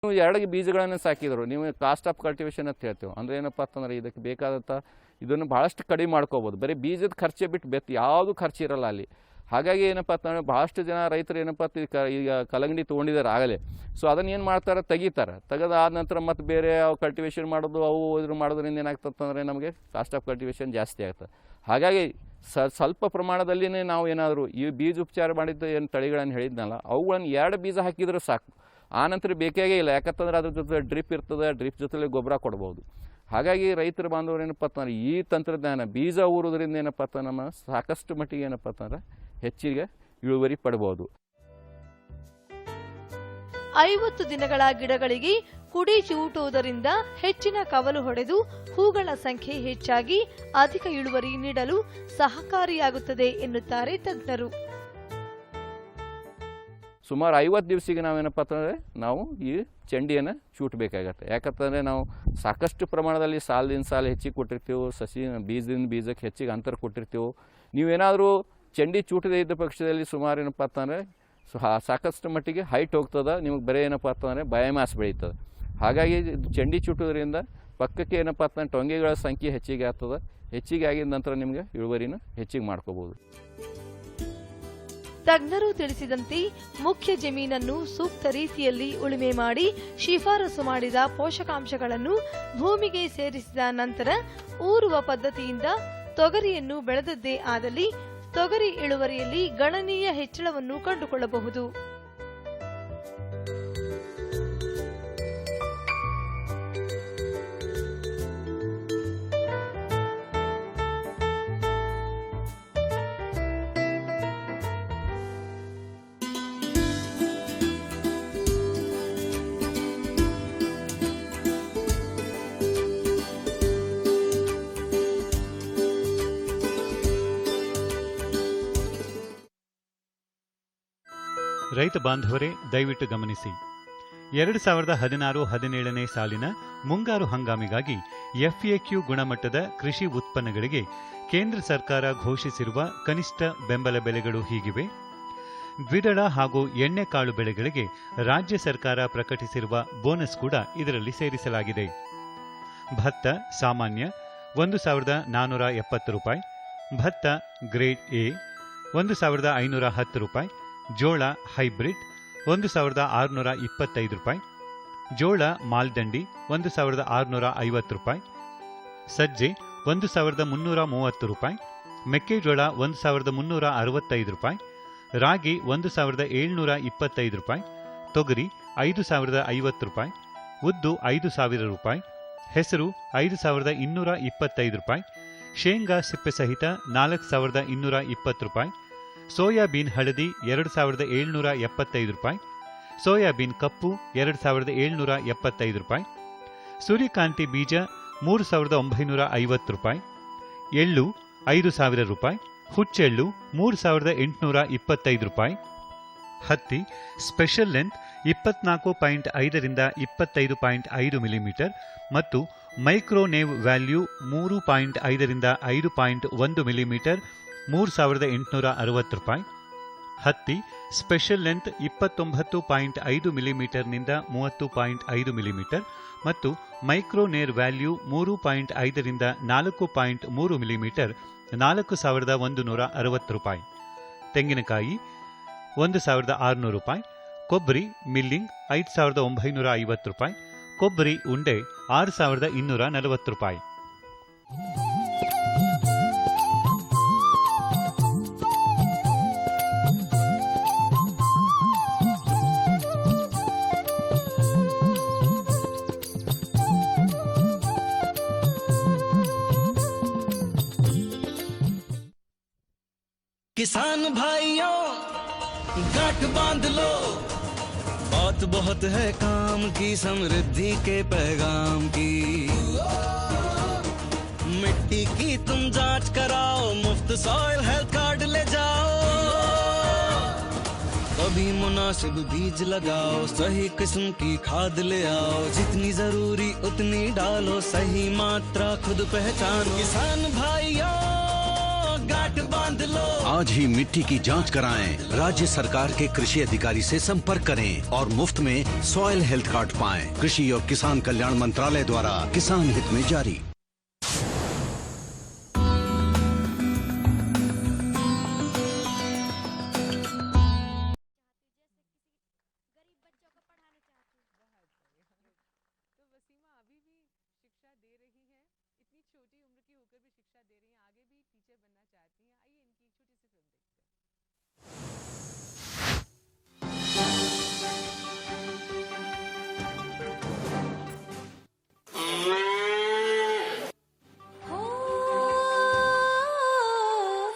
ನೀವು 2 ಬೀಜಗಳನ್ನು ಸಾಕಿದ್ರು ನೀವು ಕಾಸ್ಟ್ ಆಫ್ ಕಲ್ಟಿವೇಷನ್ ಅಂತ ಹೇಳ್ತೇವೆ. ಅಂದರೆ ಏನಪ್ಪ ಅಂತಂದರೆ ಇದಕ್ಕೆ ಬೇಕಾದಂಥ ಇದನ್ನು ಭಾಳಷ್ಟು ಕಡಿಮೆ ಮಾಡ್ಕೋಬೋದು. ಬರೀ ಬೀಜದ ಖರ್ಚೆ ಬಿಟ್ಟು ಯಾವುದು ಖರ್ಚು ಇರಲ್ಲ ಅಲ್ಲಿ. ಹಾಗಾಗಿ ಏನಪ್ಪ ಅಂತಂದರೆ ಭಾಳಷ್ಟು ಜನ ರೈತರು ಏನಪ್ಪ ಈಗ ಕಲ್ಲಂಗಡಿ ತೊಗೊಂಡಿದ್ದಾರೆ ಆಗಲೇ. ಸೊ ಅದನ್ನು ಏನು ಮಾಡ್ತಾರೆ, ತೆಗೆದಾದ ನಂತರ ಮತ್ತು ಬೇರೆ ಅವು ಕಲ್ಟಿವೇಷನ್ ಮಾಡೋದು ಅವು ಇದ್ರ ಮಾಡೋದ್ರಿಂದ ಏನಾಗ್ತದೆ ನಮಗೆ ಕಾಸ್ಟ್ ಆಫ್ ಕಲ್ಟಿವೇಷನ್ ಜಾಸ್ತಿ ಆಗ್ತದೆ. ಹಾಗಾಗಿ ಸ್ವಲ್ಪ ಪ್ರಮಾಣದಲ್ಲಿಯೇ ನಾವು ಏನಾದರೂ ಈ ಬೀಜ ಉಪಚಾರ ಮಾಡಿದ್ದು ಏನು ತಳಿಗಳನ್ನು ಹೇಳಿದ್ನಲ್ಲ ಅವುಗಳನ್ನು 2 ಬೀಜ ಹಾಕಿದ್ರೆ ಸಾಕು. ಆನಂತರ ಬೇಕೇ ಇಲ್ಲ, ಯಾಕಂತಂದ್ರೆ ಅದ್ರ ಜೊತೆ ಡ್ರಿಪ್ ಇರ್ತದೆ, ಡ್ರಿಪ್ ಜೊತೆಲಿ ಗೊಬ್ಬರ ಕೊಡ್ಬೋದು. ಹಾಗಾಗಿ ರೈತರ ಬಾಂಧವರು ಏನಪ್ಪ ಅಂತಂದ್ರೆ ಈ ತಂತ್ರಜ್ಞಾನ ಬೀಜ ಊರೋದ್ರಿಂದ ಏನಪ್ಪ ಅಂತ ನಮ್ಮ ಸಾಕಷ್ಟು ಮಟ್ಟಿಗೆ ಏನಪ್ಪ ಅಂತಂದ್ರೆ ಹೆಚ್ಚಿಗೆ ಇಳುವರಿ ಪಡ್ಬೋದು. 50 ದಿನಗಳ ಗಿಡಗಳಿಗೆ ಕುಡಿ ಚಿವುಟುವುದರಿಂದ ಹೆಚ್ಚಿನ ಕವಲು ಹೊಡೆದು ಹೂಗಳ ಸಂಖ್ಯೆ ಹೆಚ್ಚಾಗಿ ಅಧಿಕ ಇಳುವರಿ ನೀಡಲು ಸಹಕಾರಿಯಾಗುತ್ತದೆ ಎನ್ನುತ್ತಾರೆ ತಜ್ಞರು. ಸುಮಾರು 50 ದಿವಸಿಗೆ ನಾವೇನಪ್ಪ ಅಂತಂದರೆ ನಾವು ಈ ಚಂಡಿಯನ್ನು ಚೂಟಬೇಕಾಗತ್ತೆ. ಯಾಕಂತಂದರೆ ನಾವು ಸಾಕಷ್ಟು ಪ್ರಮಾಣದಲ್ಲಿ ಸಾಲಿನ ಸಾಲು ಹೆಚ್ಚಿಗೆ ಕೊಟ್ಟಿರ್ತೀವಿ, ಬೀಜದಿಂದ ಬೀಜಕ್ಕೆ ಹೆಚ್ಚಿಗೆ ಅಂತರ ಕೊಟ್ಟಿರ್ತೀವಿ. ನೀವೇನಾದರೂ ಚಂಡಿ ಚೂಟದೇ ಇದ್ದ ಪಕ್ಷದಲ್ಲಿ ಸುಮಾರು ಏನಪ್ಪ ಅಂತಂದರೆ ಸಾಕಷ್ಟು ಮಟ್ಟಿಗೆ ಹೈಟ್ ಹೋಗ್ತದೆ, ನಿಮಗೆ ಬರೀ ಏನಪ್ಪ ಅಂತಂದರೆ ಬಯೋಮಾಸ್ ಬೆಳೀತದೆ. ಹಾಗಾಗಿ ಚಂಡಿ ಚೂಟೋದ್ರಿಂದ ಪಕ್ಕಕ್ಕೆ ಏನಪ್ಪ ಅಂತಂದ್ರೆ ಟೊಂಗೆಗಳ ಸಂಖ್ಯೆ ಹೆಚ್ಚಿಗೆ ಆಗ್ತದೆ. ಹೆಚ್ಚಿಗೆ ಆಗಿದ ನಂತರ ನಿಮಗೆ ಇಳುವರಿನ ಹೆಚ್ಚಿಗೆ ಮಾಡ್ಕೋಬಹುದು. ತಜ್ಞರು ತಿಳಿಸಿದಂತೆ ಮುಖ್ಯ ಜಮೀನನ್ನು ಸೂಕ್ತ ರೀತಿಯಲ್ಲಿ ಉಳುಮೆ ಮಾಡಿ ಶಿಫಾರಸು ಮಾಡಿದ ಪೋಷಕಾಂಶಗಳನ್ನು ಭೂಮಿಗೆ ಸೇರಿಸಿದ ನಂತರ ಊರುವ ಪದ್ಧತಿಯಿಂದ ತೊಗರಿಯನ್ನು ಬೆಳೆದದ್ದೇ ಆದಲ್ಲಿ ತೊಗರಿ ಇಳುವರಿಯಲ್ಲಿ ಗಣನೀಯ ಹೆಚ್ಚಳವನ್ನು ಕಂಡುಕೊಳ್ಳಬಹುದು. ರೈತ ಬಾಂಧವರೇ, ದಯವಿಟ್ಟು ಗಮನಿಸಿ. 2016-17ನೇ ಸಾಲಿನ ಮುಂಗಾರು ಹಂಗಾಮಿಗಾಗಿ FAQ ಗುಣಮಟ್ಟದ ಕೃಷಿ ಉತ್ಪನ್ನಗಳಿಗೆ ಕೇಂದ್ರ ಸರ್ಕಾರ ಘೋಷಿಸಿರುವ ಕನಿಷ್ಠ ಬೆಂಬಲ ಬೆಲೆಗಳು ಹೀಗಿವೆ. ದ್ವಿದಳ ಹಾಗೂ ಎಣ್ಣೆಕಾಳು ಬೆಳೆಗಳಿಗೆ ರಾಜ್ಯ ಸರ್ಕಾರ ಪ್ರಕಟಿಸಿರುವ ಬೋನಸ್ ಕೂಡ ಇದರಲ್ಲಿ ಸೇರಿಸಲಾಗಿದೆ. ಭತ್ತ ಸಾಮಾನ್ಯ 1,470 ರೂಪಾಯಿ, ಭತ್ತ ಗ್ರೇಡ್ ಎ 1,510 ರೂಪಾಯಿ, ಜೋಳ ಹೈಬ್ರಿಡ್ 1,625 ರೂಪಾಯಿ, ಜೋಳ ಮಾಲ್ದಂಡಿ 1,650 ರೂಪಾಯಿ, ಸಜ್ಜೆ 1,330 ರೂಪಾಯಿ, ಮೆಕ್ಕೆಜೋಳ 1,365 ರೂಪಾಯಿ, ರಾಗಿ 1,725 ರೂಪಾಯಿ, ತೊಗರಿ 5,050 ರೂಪಾಯಿ, ಉದ್ದು 5,000 ರೂಪಾಯಿ, ಹೆಸರು 5,225 ರೂಪಾಯಿ, ಶೇಂಗಾ ಸಿಪ್ಪೆ ಸಹಿತ 4,220 ರೂಪಾಯಿ, ಸೋಯಾಬೀನ್ ಹಳದಿ 2,775 ರೂಪಾಯಿ, ಸೋಯಾಬೀನ್ ಕಪ್ಪು 2,775 ರೂಪಾಯಿ, ಸೂರ್ಯಕಾಂತಿ ಬೀಜ 3,950 ರೂಪಾಯಿ, ಎಳ್ಳು 5,000 ರೂಪಾಯಿ, ಹುಚ್ಚೆಳ್ಳು 3,825 ರೂಪಾಯಿ, ಹತ್ತಿ ಸ್ಪೆಷಲ್ ಲೆಂತ್ 24.5ರಿಂದ 25.5 ಮಿಲಿಮೀಟರ್ ಮತ್ತು ಮೈಕ್ರೋನೇವ್ ವ್ಯಾಲ್ಯೂ 3.5ರಿಂದ 5.1 ಮಿಲಿಮೀಟರ್ 3,860 ರೂಪಾಯಿ, ಹತ್ತಿ ಸ್ಪೆಷಲ್ ಲೆಂತ್ 29.5 ಮಿಲಿಮೀಟರ್ನಿಂದ 30.5 ಮಿಲಿಮೀಟರ್ ಮತ್ತು ಮೈಕ್ರೋನೇರ್ ವ್ಯಾಲ್ಯೂ 3.5ರಿಂದ 4.3 ಮಿಲಿಮೀಟರ್ 4,160 ರೂಪಾಯಿ, ತೆಂಗಿನಕಾಯಿ 1,600 ರೂಪಾಯಿ, ಕೊಬ್ಬರಿ ಮಿಲ್ಲಿಂಗ್ 5,950 ರೂಪಾಯಿ, ಕೊಬ್ಬರಿ ಉಂಡೆ 6,240 ರೂಪಾಯಿ. किसान भाइयों गांठ बांध लो, बात बहुत है काम की, समृद्धि के पैगाम की। मिट्टी की तुम जांच कराओ, मुफ्त सॉइल हेल्थ कार्ड ले जाओ, कभी मुनासिब बीज लगाओ, सही किस्म की खाद ले आओ, जितनी जरूरी उतनी डालो, सही मात्रा खुद पहचानो। किसान भाइयों गांठ बांध लो। आज ही मिट्टी की जांच कराएं। राज्य सरकार के कृषि अधिकारी से संपर्क करें और मुफ्त में सॉइल हेल्थ कार्ड पाएं। कृषि और किसान कल्याण मंत्रालय द्वारा किसान हित में जारी।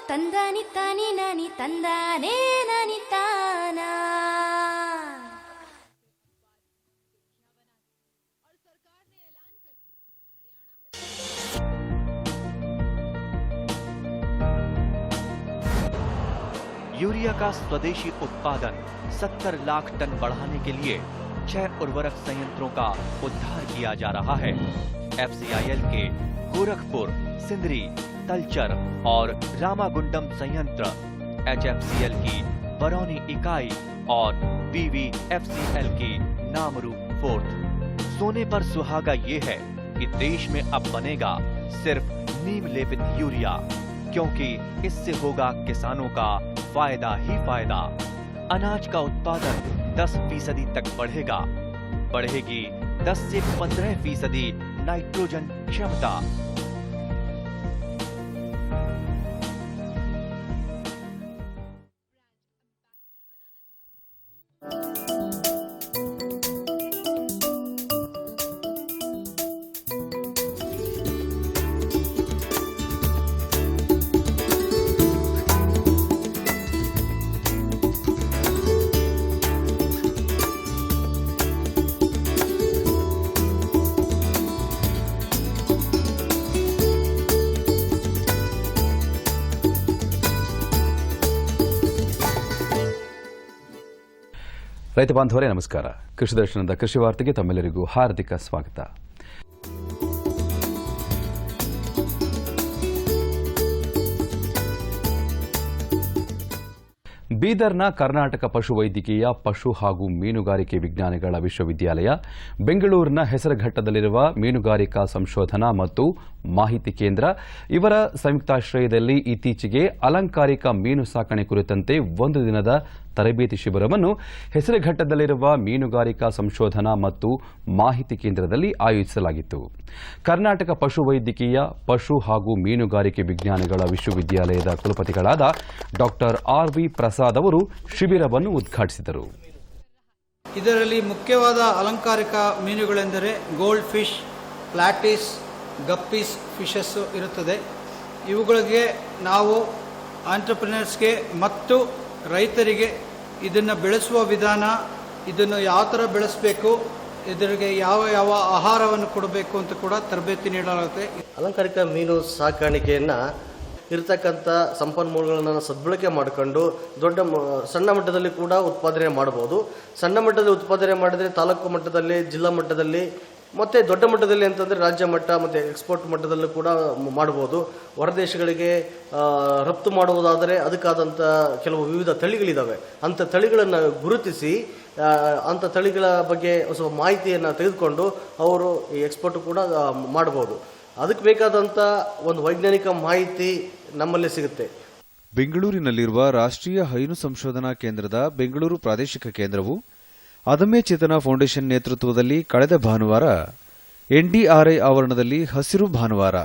ತಂದಾನಿ ತಾನಿ ನಾನಿ ತಂದಾನೇ ನಾನಿ ತಾನ. यूरिया का स्वदेशी उत्पादन 70 लाख टन बढ़ाने के लिए 6 उर्वरक संयंत्रों का उद्धार किया जा रहा है। FCIL के गोरखपुर, सिंदरी, तलचर और रामागुंडम संयंत्र, HFCL की बरौनी इकाई और BVFCL की नामरू फोर्थ। सोने पर सुहागा ये है कि देश में अब बनेगा सिर्फ नीम लेपित यूरिया, क्योंकि इससे होगा किसानों का फायदा ही फायदा। अनाज का उत्पादन 10% तक बढ़ेगा। बढ़ेगी 10 से 15% नाइट्रोजन क्षमता। ರೈತ ಬಾಂಧವರೇ ನಮಸ್ಕಾರ. ಕೃಷಿ ದರ್ಶನದ ಕೃಷಿ ವಾರ್ತೆಗೆ ತಮ್ಮೆಲ್ಲರಿಗೂ ಹಾರ್ದಿಕ ಸ್ವಾಗತ. ಬೀದರ್ನ ಕರ್ನಾಟಕ ಪಶುವೈದ್ಯಕೀಯ ಪಶು ಹಾಗೂ ಮೀನುಗಾರಿಕೆ ವಿಜ್ಞಾನಗಳ ವಿಶ್ವವಿದ್ಯಾಲಯ, ಬೆಂಗಳೂರಿನ ಹೆಸರುಘಟ್ಟದಲ್ಲಿರುವ ಮೀನುಗಾರಿಕಾ ಸಂಶೋಧನಾ ಮತ್ತು ಮಾಹಿತಿ ಕೇಂದ್ರ ಇವರ ಸಂಯುಕ್ತಾಶ್ರಯದಲ್ಲಿ ಇತ್ತೀಚೆಗೆ ಅಲಂಕಾರಿಕ ಮೀನು ಸಾಕಣೆ ಕುರಿತಂತೆ ಒಂದು ದಿನದ ತರಬೇತಿ ಶಿಬಿರವನ್ನು ಹೆಸರುಘಟ್ಟದಲ್ಲಿರುವ ಮೀನುಗಾರಿಕಾ ಸಂಶೋಧನಾ ಮತ್ತು ಮಾಹಿತಿ ಕೇಂದ್ರದಲ್ಲಿ ಆಯೋಜಿಸಲಾಗಿತ್ತು. ಕರ್ನಾಟಕ ಪಶುವೈದ್ಯಕೀಯ ಪಶು ಹಾಗೂ ಮೀನುಗಾರಿಕೆ ವಿಜ್ಞಾನಗಳ ವಿಶ್ವವಿದ್ಯಾಲಯದ ಕುಲಪತಿಗಳಾದ ಡಾಕ್ಟರ್ RV ಪ್ರಸಾದ್ ಅವರು ಶಿಬಿರವನ್ನು ಉದ್ಘಾಟಿಸಿದರು. ಇದರಲ್ಲಿ ಮುಖ್ಯವಾದ ಅಲಂಕಾರಿಕ ಮೀನುಗಳೆಂದರೆ ಗೋಲ್ಡ್ ಫಿಶ್, ಪ್ಲಾಟಿಸ್, ಗಪ್ಪೀಸ್ ಫಿಶಸ್ ಇರುತ್ತದೆ. ಇವುಗಳಿಗೆ ನಾವು ಆಂಟ್ರಪ್ರಿನರ್ಸ್ಗೆ ಮತ್ತು ರೈತರಿಗೆ ಇದನ್ನು ಬೆಳೆಸುವ ವಿಧಾನ, ಇದನ್ನು ಯಾವ ಥರ ಬೆಳೆಸಬೇಕು, ಇದರಿಗೆ ಯಾವ ಯಾವ ಆಹಾರವನ್ನು ಕೊಡಬೇಕು ಅಂತ ಕೂಡ ತರಬೇತಿ ನೀಡಲಾಗುತ್ತೆ. ಅಲಂಕಾರಿಕ ಮೀನು ಸಾಕಾಣಿಕೆಯನ್ನು ಇರತಕ್ಕಂಥ ಸಂಪನ್ಮೂಲಗಳನ್ನು ಸದ್ಬಳಕೆ ಮಾಡಿಕೊಂಡು ಸಣ್ಣ ಮಟ್ಟದಲ್ಲಿ ಕೂಡ ಉತ್ಪಾದನೆ ಮಾಡಬಹುದು. ಸಣ್ಣ ಮಟ್ಟದಲ್ಲಿ ಉತ್ಪಾದನೆ ಮಾಡಿದರೆ ತಾಲೂಕು ಮಟ್ಟದಲ್ಲಿ, ಜಿಲ್ಲಾ ಮಟ್ಟದಲ್ಲಿ ಮತ್ತು ದೊಡ್ಡ ಮಟ್ಟದಲ್ಲಿ ಅಂತಂದರೆ ರಾಜ್ಯ ಮಟ್ಟ ಮತ್ತು ಎಕ್ಸ್ಪೋರ್ಟ್ ಮಟ್ಟದಲ್ಲೂ ಕೂಡ ಮಾಡ್ಬೋದು. ಹೊರದೇಶಗಳಿಗೆ ರಫ್ತು ಮಾಡುವುದಾದರೆ ಅದಕ್ಕಾದಂಥ ಕೆಲವು ವಿವಿಧ ತಳಿಗಳಿದ್ದಾವೆ. ಅಂಥ ತಳಿಗಳನ್ನು ಗುರುತಿಸಿ ಅಂಥ ತಳಿಗಳ ಬಗ್ಗೆ ಸ್ವಲ್ಪ ಮಾಹಿತಿಯನ್ನು ತೆಗೆದುಕೊಂಡು ಅವರು ಈ ಎಕ್ಸ್ಪೋರ್ಟ್ ಕೂಡ ಮಾಡ್ಬೋದು. ಅದಕ್ಕೆ ಬೇಕಾದಂಥ ಒಂದು ವೈಜ್ಞಾನಿಕ ಮಾಹಿತಿ ನಮ್ಮಲ್ಲಿ ಸಿಗುತ್ತೆ. ಬೆಂಗಳೂರಿನಲ್ಲಿರುವ ರಾಷ್ಟ್ರೀಯ ಹೈನು ಸಂಶೋಧನಾ ಕೇಂದ್ರದ ಬೆಂಗಳೂರು ಪ್ರಾದೇಶಿಕ ಕೇಂದ್ರವು ಅದಮ್ಯ ಚೇತನ ಫೌಂಡೇಶನ್ ನೇತೃತ್ವದಲ್ಲಿ ಕಳೆದ ಭಾನುವಾರ NDRI ಆವರಣದಲ್ಲಿ ಹಸಿರು ಭಾನುವಾರ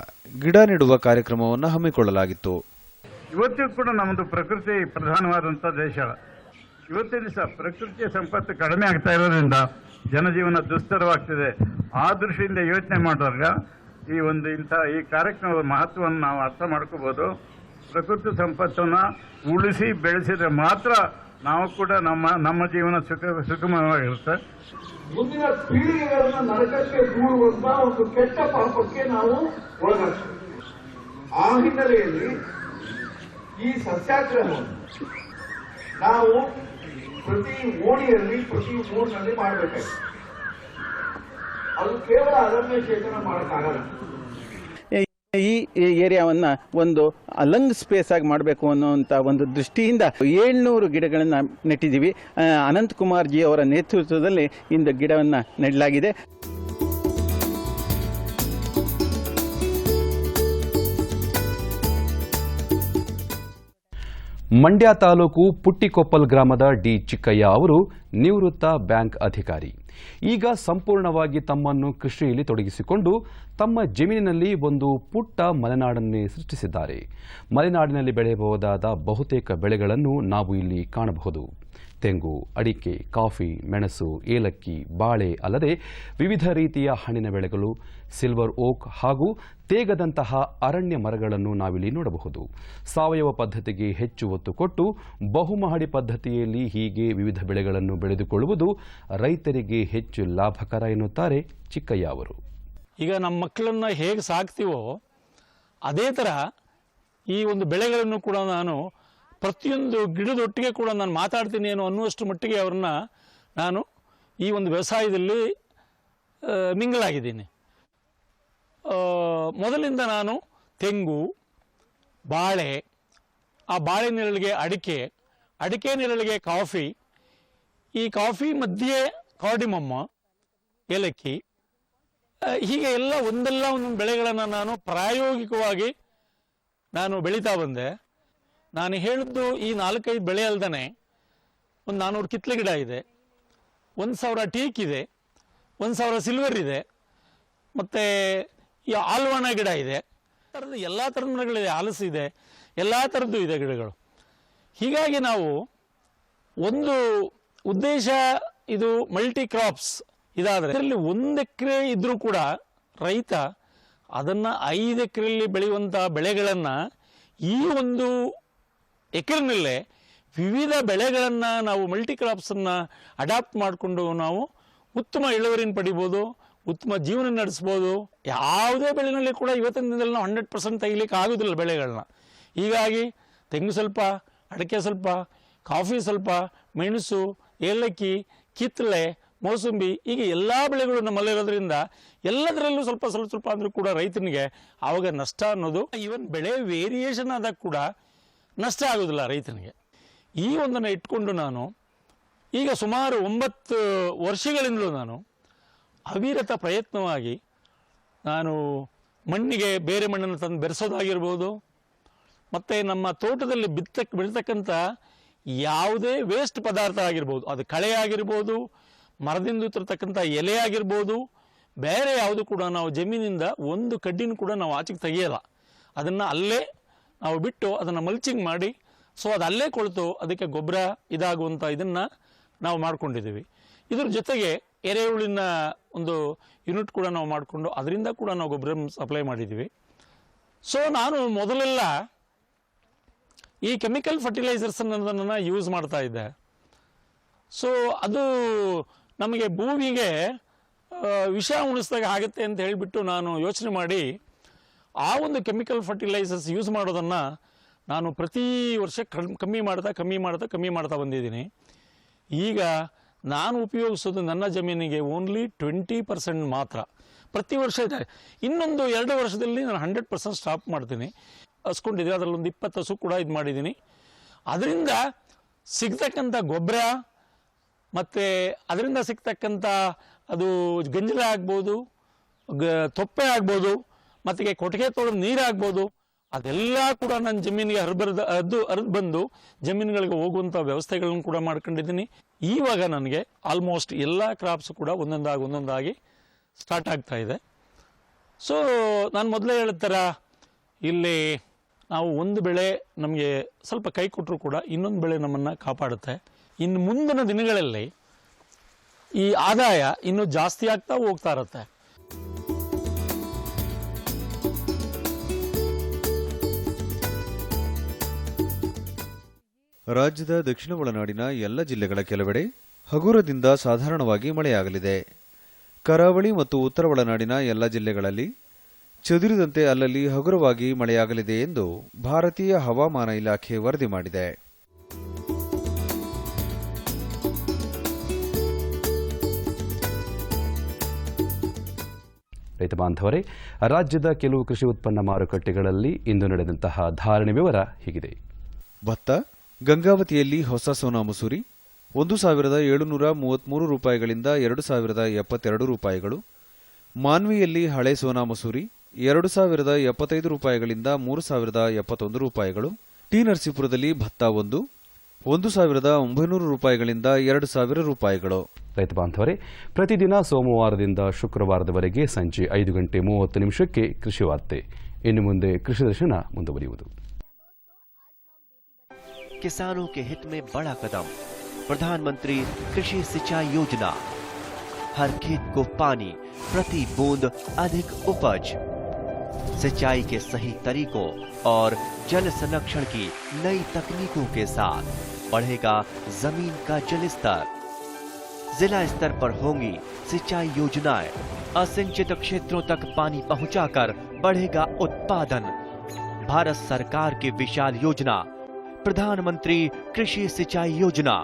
ಗಿಡ ನೆಡುವ ಕಾರ್ಯಕ್ರಮವನ್ನು ಹಮ್ಮಿಕೊಳ್ಳಲಾಗಿತ್ತು. ಇವತ್ತಿಗೂ ಕೂಡ ನಮ್ಮದು ಪ್ರಕೃತಿ ಪ್ರಧಾನವಾದಂಥ ದೇಶ. ಇವತ್ತಿನ ದಿವಸ ಪ್ರಕೃತಿಯ ಸಂಪತ್ತು ಕಡಿಮೆ ಆಗ್ತಾ ಇರೋದ್ರಿಂದ ಜನಜೀವನ ದುಸ್ತರವಾಗ್ತಿದೆ. ಆ ದೃಷ್ಟಿಯಿಂದ ಯೋಚನೆ ಮಾಡುವಾಗ ಈ ಕಾರ್ಯಕ್ರಮದ ಮಹತ್ವವನ್ನು ನಾವು ಅರ್ಥ ಮಾಡ್ಕೋಬಹುದು. ಪ್ರಕೃತಿ ಸಂಪತ್ತನ್ನು ಉಳಿಸಿ ಬೆಳೆಸಿದ್ರೆ ಮಾತ್ರ ನಾವು ಕೂಡ ನಮ್ಮ ಜೀವನ ಸುಖಮಯವಾಗಿರುತ್ತೆ. ಮುಂದಿನ ಪೀಳಿಗೆಗಳನ್ನು ನರಕಕ್ಕೆ ದೂರುವಂತ ಒಂದು ಕೆಟ್ಟ ಪಾಪಕ್ಕೆ ನಾವು ಒಳಗಾಗ್ತೇವೆ. ಆ ಹಿನ್ನೆಲೆಯಲ್ಲಿ ಈ ಸತ್ಯಾಗ್ರಹವನ್ನು ನಾವು ಪ್ರತಿ ಓಣಿಯಲ್ಲಿ, ಪ್ರತಿ ಊರಿನಲ್ಲಿ ಮಾಡಬೇಕಾಗಿದೆ. ಅದು ಕೇವಲ ಅದನ್ನೇ ಚೇತನ ಮಾಡೋಕ್ಕಾಗಲ್ಲ. ಈ ಏರಿಯಾವನ್ನು ಒಂದು ಲಂಗ್ ಸ್ಪೇಸ್ ಆಗಿ ಮಾಡಬೇಕು ಅನ್ನುವಂಥ ಒಂದು ದೃಷ್ಟಿಯಿಂದ 700 ಗಿಡಗಳನ್ನು ನೆಟ್ಟಿದ್ದೀವಿ. ಅನಂತಕುಮಾರ್ ಜಿ ಅವರ ನೇತೃತ್ವದಲ್ಲಿ ಇಂದು ಗಿಡವನ್ನು ನೆಡಲಾಗಿದೆ. ಮಂಡ್ಯ ತಾಲೂಕು ಪುಟ್ಟಿಕೊಪ್ಪಲ್ ಗ್ರಾಮದ ಡಿ ಚಿಕ್ಕಯ್ಯ ಅವರು ನಿವೃತ್ತ ಬ್ಯಾಂಕ್ ಅಧಿಕಾರಿ. ಈಗ ಸಂಪೂರ್ಣವಾಗಿ ತಮ್ಮನ್ನು ಕೃಷಿಯಲ್ಲಿ ತೊಡಗಿಸಿಕೊಂಡು ತಮ್ಮ ಜಮೀನಿನಲ್ಲಿ ಒಂದು ಪುಟ್ಟ ಮಲೆನಾಡನ್ನೇ ಸೃಷ್ಟಿಸಿದ್ದಾರೆ. ಮಲೆನಾಡಿನಲ್ಲಿ ಬೆಳೆಯಬಹುದಾದ ಬಹುತೇಕ ಬೆಳೆಗಳನ್ನು ನಾವು ಇಲ್ಲಿ ಕಾಣಬಹುದು. ತೆಂಗು, ಅಡಿಕೆ, ಕಾಫಿ, ಮೆಣಸು, ಏಲಕ್ಕಿ, ಬಾಳೆ ಅಲ್ಲದೆ ವಿವಿಧ ರೀತಿಯ ಹಣ್ಣಿನ ಬೆಳೆಗಳು, ಸಿಲ್ವರ್ ಓಕ್ ಹಾಗೂ ತೇಗದಂತಹ ಅರಣ್ಯ ಮರಗಳನ್ನು ನಾವಿಲ್ಲಿ ನೋಡಬಹುದು. ಸಾವಯವ ಪದ್ಧತಿಗೆ ಹೆಚ್ಚು ಒತ್ತು ಕೊಟ್ಟು ಬಹುಮಹಡಿ ಪದ್ಧತಿಯಲ್ಲಿ ಹೀಗೆ ವಿವಿಧ ಬೆಳೆಗಳನ್ನು ಬೆಳೆದುಕೊಳ್ಳುವುದು ರೈತರಿಗೆ ಹೆಚ್ಚು ಲಾಭಕರ ಎನ್ನುತ್ತಾರೆ ಚಿಕ್ಕಯ್ಯ ಅವರು. ಈಗ ನಮ್ಮ ಮಕ್ಕಳನ್ನು ಹೇಗೆ ಸಾಕ್ತೀವೋ ಅದೇ ಥರ ಈ ಒಂದು ಬೆಳೆಗಳನ್ನು ಕೂಡ ನಾನು ಪ್ರತಿಯೊಂದು ಗಿಡದೊಟ್ಟಿಗೆ ಕೂಡ ನಾನು ಮಾತಾಡ್ತೀನಿ ಏನೋ ಅನ್ನುವಷ್ಟು ಮಟ್ಟಿಗೆ ಅವ್ರನ್ನ ನಾನು ಈ ಒಂದು ವ್ಯವಸಾಯದಲ್ಲಿ ಮಿಂಗಲಾಗಿದ್ದೀನಿ. ಮೊದಲಿಂದ ನಾನು ತೆಂಗು, ಬಾಳೆ, ಆ ಬಾಳೆ ನೆರಳಿಗೆ ಅಡಿಕೆ, ಅಡಿಕೆ ನೆರಳಿಗೆ ಕಾಫಿ, ಈ ಕಾಫಿ ಮಧ್ಯೆ ಕಾರ್ಡಿಮಮ್ಮ, ಏಲಕ್ಕಿ, ಹೀಗೆ ಎಲ್ಲ ಒಂದಲ್ಲ ಒಂದೊಂದು ಬೆಳೆಗಳನ್ನು ನಾನು ಪ್ರಾಯೋಗಿಕವಾಗಿ ನಾನು ಬೆಳೀತಾ ಬಂದೆ. ನಾನು ಹೇಳಿದ್ದು ಈ 4-5 ಬೆಳೆ ಅಲ್ದೇ ಒಂದು 400 ಕಿತ್ಲೆ ಗಿಡ ಇದೆ, 1000 ಟೀಕ್ ಇದೆ, 1000 ಸಿಲ್ವರ್ ಇದೆ, ಮತ್ತು ಈ ಆಲ್ವಾಣ ಗಿಡ ಇದೆ. ಥರದ ಎಲ್ಲ ಥರದ ಮರಗಳಿದೆ, ಹಲಸು ಇದೆ, ಎಲ್ಲ ಥರದ್ದು ಇದೆ ಗಿಡಗಳು. ಹೀಗಾಗಿ ನಾವು ಒಂದು ಉದ್ದೇಶ ಇದು ಮಲ್ಟಿ ಕ್ರಾಪ್ಸ್ ಇದಾದರೆ ಇದರಲ್ಲಿ 1 ಎಕರೆ ಇದ್ದರೂ ಕೂಡ ರೈತ ಅದನ್ನು 5 ಎಕರೆಯಲ್ಲಿ ಬೆಳೆಯುವಂಥ ಬೆಳೆಗಳನ್ನು ಈ ಒಂದು ಎಕರೆನಲ್ಲೇ ವಿವಿಧ ಬೆಳೆಗಳನ್ನು ನಾವು ಮಲ್ಟಿ ಕ್ರಾಪ್ಸನ್ನು ಅಡಾಪ್ಟ್ ಮಾಡಿಕೊಂಡು ನಾವು ಉತ್ತಮ ಇಳುವರಿನ ಪಡಿಬೋದು, ಉತ್ತಮ ಜೀವನ ನಡೆಸ್ಬೋದು. ಯಾವುದೇ ಬೆಳೆನಲ್ಲಿ ಕೂಡ ಇವತ್ತಿನ ದಿನದಲ್ಲಿ ನಾವು 100% ತೆಗಿಲಿಕ್ಕೆ ಆಗೋದಿಲ್ಲ ಬೆಳೆಗಳನ್ನ. ಹೀಗಾಗಿ ತೆಂಗು ಸ್ವಲ್ಪ, ಅಡಿಕೆ ಸ್ವಲ್ಪ, ಕಾಫಿ ಸ್ವಲ್ಪ, ಮೆಣಸು, ಏಲಕ್ಕಿ, ಕಿತ್ತಳೆ, ಮೋಸಂಬಿ, ಹೀಗೆ ಎಲ್ಲ ಬೆಳೆಗಳು ನಮ್ಮಲ್ಲಿರೋದ್ರಿಂದ ಎಲ್ಲದರಲ್ಲೂ ಸ್ವಲ್ಪ ಸ್ವಲ್ಪ ಸ್ವಲ್ಪ ಅಂದರೂ ಕೂಡ ರೈತನಿಗೆ ಆವಾಗ ನಷ್ಟ ಅನ್ನೋದು, ಈವನ್ ಬೆಳೆ ವೇರಿಯೇಷನ್ ಆದಾಗ ಕೂಡ ನಷ್ಟ ಆಗೋದಿಲ್ಲ ರೈತನಿಗೆ. ಈ ಒಂದನ್ನು ಇಟ್ಕೊಂಡು ನಾನು ಈಗ ಸುಮಾರು 9 ವರ್ಷಗಳಿಂದಲೂ ನಾನು ಅವಿರತ ಪ್ರಯತ್ನವಾಗಿ ನಾನು ಮಣ್ಣಿಗೆ ಬೇರೆ ಮಣ್ಣನ್ನು ತಂದು ಬೆರೆಸೋದಾಗಿರ್ಬೋದು, ಮತ್ತು ನಮ್ಮ ತೋಟದಲ್ಲಿ ಬೆಳೀತಕ್ಕಂಥ ಯಾವುದೇ ವೇಸ್ಟ್ ಪದಾರ್ಥ ಆಗಿರ್ಬೋದು, ಅದು ಕಳೆ ಆಗಿರ್ಬೋದು, ಮರದಿಂದ ಉತ್ತರತಕ್ಕಂಥ ಎಲೆ ಆಗಿರ್ಬೋದು, ಬೇರೆ ಯಾವುದು ಕೂಡ ನಾವು ಜಮೀನಿಂದ ಒಂದು ಕಡ್ಡಿನೂ ಕೂಡ ನಾವು ಆಚೆಗೆ ತೆಗೆಯಲ್ಲ. ಅದನ್ನು ಅಲ್ಲೇ ನಾವು ಬಿಟ್ಟು ಅದನ್ನು ಮಲ್ಚಿಂಗ್ ಮಾಡಿ, ಸೊ ಅದು ಅಲ್ಲೇ ಕೊಳ್ತು ಅದಕ್ಕೆ ಗೊಬ್ಬರ ಇದಾಗುವಂಥ ಇದನ್ನು ನಾವು ಮಾಡ್ಕೊಂಡಿದ್ದೀವಿ. ಇದ್ರ ಜೊತೆಗೆ ಎರೆಹುಳಿನ ಒಂದು ಯೂನಿಟ್ ಕೂಡ ನಾವು ಮಾಡಿಕೊಂಡು ಅದರಿಂದ ಕೂಡ ನಾವು ಗೊಬ್ಬರ ಸಪ್ಲೈ ಮಾಡಿದ್ದೀವಿ. ಸೊ ನಾನು ಮೊದಲೆಲ್ಲ ಈ ಕೆಮಿಕಲ್ ಫರ್ಟಿಲೈಸರ್ಸ್ ಅನ್ನೋದನ್ನು ಯೂಸ್ ಮಾಡ್ತಾ ಇದ್ದೆ. ಸೊ ಅದು ನಮಗೆ ಭೂಮಿಗೆ ವಿಷ ಉಣಿಸಿದಾಗ ಆಗುತ್ತೆ ಅಂತ ಹೇಳಿಬಿಟ್ಟು ನಾನು ಯೋಚನೆ ಮಾಡಿ ಆ ಒಂದು ಕೆಮಿಕಲ್ ಫರ್ಟಿಲೈಸರ್ಸ್ ಯೂಸ್ ಮಾಡೋದನ್ನು ನಾನು ಪ್ರತಿ ವರ್ಷ ಕಮ್ಮಿ ಮಾಡ್ತಾ ಬಂದಿದ್ದೀನಿ. ಈಗ ನಾನು ಉಪಯೋಗಿಸೋದು ನನ್ನ ಜಮೀನಿಗೆ ಓನ್ಲಿ 20% ಮಾತ್ರ ಪ್ರತಿ ವರ್ಷ ಇದೆ. ಇನ್ನೊಂದು 2 ವರ್ಷದಲ್ಲಿ ನಾನು 100% ಸ್ಟಾಪ್ ಮಾಡ್ತೀನಿ. ಹಸ್ಕೊಂಡಿದ್ದೀನಿ, ಅದರಲ್ಲೊಂದು 20 ಹಸು ಕೂಡ ಇದು ಮಾಡಿದ್ದೀನಿ. ಅದರಿಂದ ಸಿಗ್ತಕ್ಕಂಥ ಗೊಬ್ಬರ ಮತ್ತು ಅದರಿಂದ ಸಿಗ್ತಕ್ಕಂಥ ಅದು ಗಂಜಲ ಆಗ್ಬೋದು, ತೊಪ್ಪೆ ಆಗ್ಬೋದು, ಮತ್ತು ಕೊಟ್ಟಿಗೆ ತೊಳೆದ ನೀರಾಗ್ಬೋದು, ಅದೆಲ್ಲ ಕೂಡ ನನ್ನ ಜಮೀನಿಗೆ ಹರಿದು ಬಂದು ಜಮೀನುಗಳಿಗೆ ಹೋಗುವಂಥ ವ್ಯವಸ್ಥೆಗಳನ್ನು ಕೂಡ ಮಾಡ್ಕೊಂಡಿದ್ದೀನಿ. ಇವಾಗ ನನಗೆ ಆಲ್ಮೋಸ್ಟ್ ಎಲ್ಲ ಕ್ರಾಪ್ಸ್ ಕೂಡ ಒಂದೊಂದಾಗಿ ಸ್ಟಾರ್ಟ್ ಆಗ್ತಾ ಇದೆ. ಸೊ ನಾನು ಮೊದಲೇ ಹೇಳ್ತಾರ ಇಲ್ಲಿ ನಾವು ಒಂದು ಬೆಳೆ ನಮಗೆ ಸ್ವಲ್ಪ ಕೈ ಕೊಟ್ಟರು ಕೂಡ ಇನ್ನೊಂದು ಬೆಳೆ ನಮ್ಮನ್ನು ಕಾಪಾಡುತ್ತೆ. ಇನ್ನು ಮುಂದಿನ ದಿನಗಳಲ್ಲಿ ಈ ಆದಾಯ ಇನ್ನೂ ಜಾಸ್ತಿ ಆಗ್ತಾ ಹೋಗ್ತಾ ಇರುತ್ತೆ. ರಾಜ್ಯದ ದಕ್ಷಿಣ ಒಳನಾಡಿನ ಎಲ್ಲ ಜಿಲ್ಲೆಗಳ ಕೆಲವೆಡೆ ಹಗುರದಿಂದ ಸಾಧಾರಣವಾಗಿ ಮಳೆಯಾಗಲಿದೆ. ಕರಾವಳಿ ಮತ್ತು ಉತ್ತರ ಒಳನಾಡಿನ ಎಲ್ಲ ಜಿಲ್ಲೆಗಳಲ್ಲಿ ಚದುರಿದಂತೆ ಅಲ್ಲಲ್ಲಿ ಹಗುರವಾಗಿ ಮಳೆಯಾಗಲಿದೆ ಎಂದು ಭಾರತೀಯ ಹವಾಮಾನ ಇಲಾಖೆ ವರದಿ ಮಾಡಿದೆ. ರೈತ ಬಾಂಧವರೇ, ರಾಜ್ಯದ ಕೆಲವು ಕೃಷಿ ಉತ್ಪನ್ನ ಮಾರುಕಟ್ಟೆಗಳಲ್ಲಿ ಇಂದು ನಡೆದಂತಹ ಧಾರಣೆ ವಿವರ ಹೀಗಿದೆ. ಭತ್ತ ಗಂಗಾವತಿಯಲ್ಲಿ ಹೊಸ ಸೋನಾ ಮಸೂರಿ 1,733 ರೂಪಾಯಿಗಳಿಂದ 2,072 ರೂಪಾಯಿಗಳು. ಮಾನ್ವಿಯಲ್ಲಿ ಹಳೆ ಸೋನಾ ಮಸೂರಿ 2,075 ರೂಪಾಯಿಗಳಿಂದ 3,071 ರೂಪಾಯಿಗಳು. ಟಿ ನರಸೀಪುರದಲ್ಲಿ ಭತ್ತ 1,900 ರೂಪಾಯಿಗಳಿಂದ 2,000 ರೂಪಾಯಿಗಳು. ರೈತ ಬಾಂಧವರೇ, ಪ್ರತಿದಿನ ಸೋಮವಾರದಿಂದ ಶುಕ್ರವಾರದವರೆಗೆ ಸಂಜೆ 5:30 ಕೃಷಿ ವಾರ್ತೆ. ಇನ್ನು ಮುಂದೆ ಕೃಷಿ ದರ್ಶನ ಮುಂದುವರಿಯುವುದು. किसानों के हित में बड़ा कदम, प्रधानमंत्री कृषि सिंचाई योजना। हर खेत को पानी, प्रति बूंद अधिक उपज। सिंचाई के सही तरीकों और जल संरक्षण की नई तकनीकों के साथ बढ़ेगा जमीन का जल स्तर। जिला स्तर पर होंगी सिंचाई योजनाएं। असिंचित क्षेत्रों तक पानी पहुंचाकर बढ़ेगा उत्पादन। भारत सरकार की विशाल योजना प्रधानमंत्री कृषि सिंचाई योजना।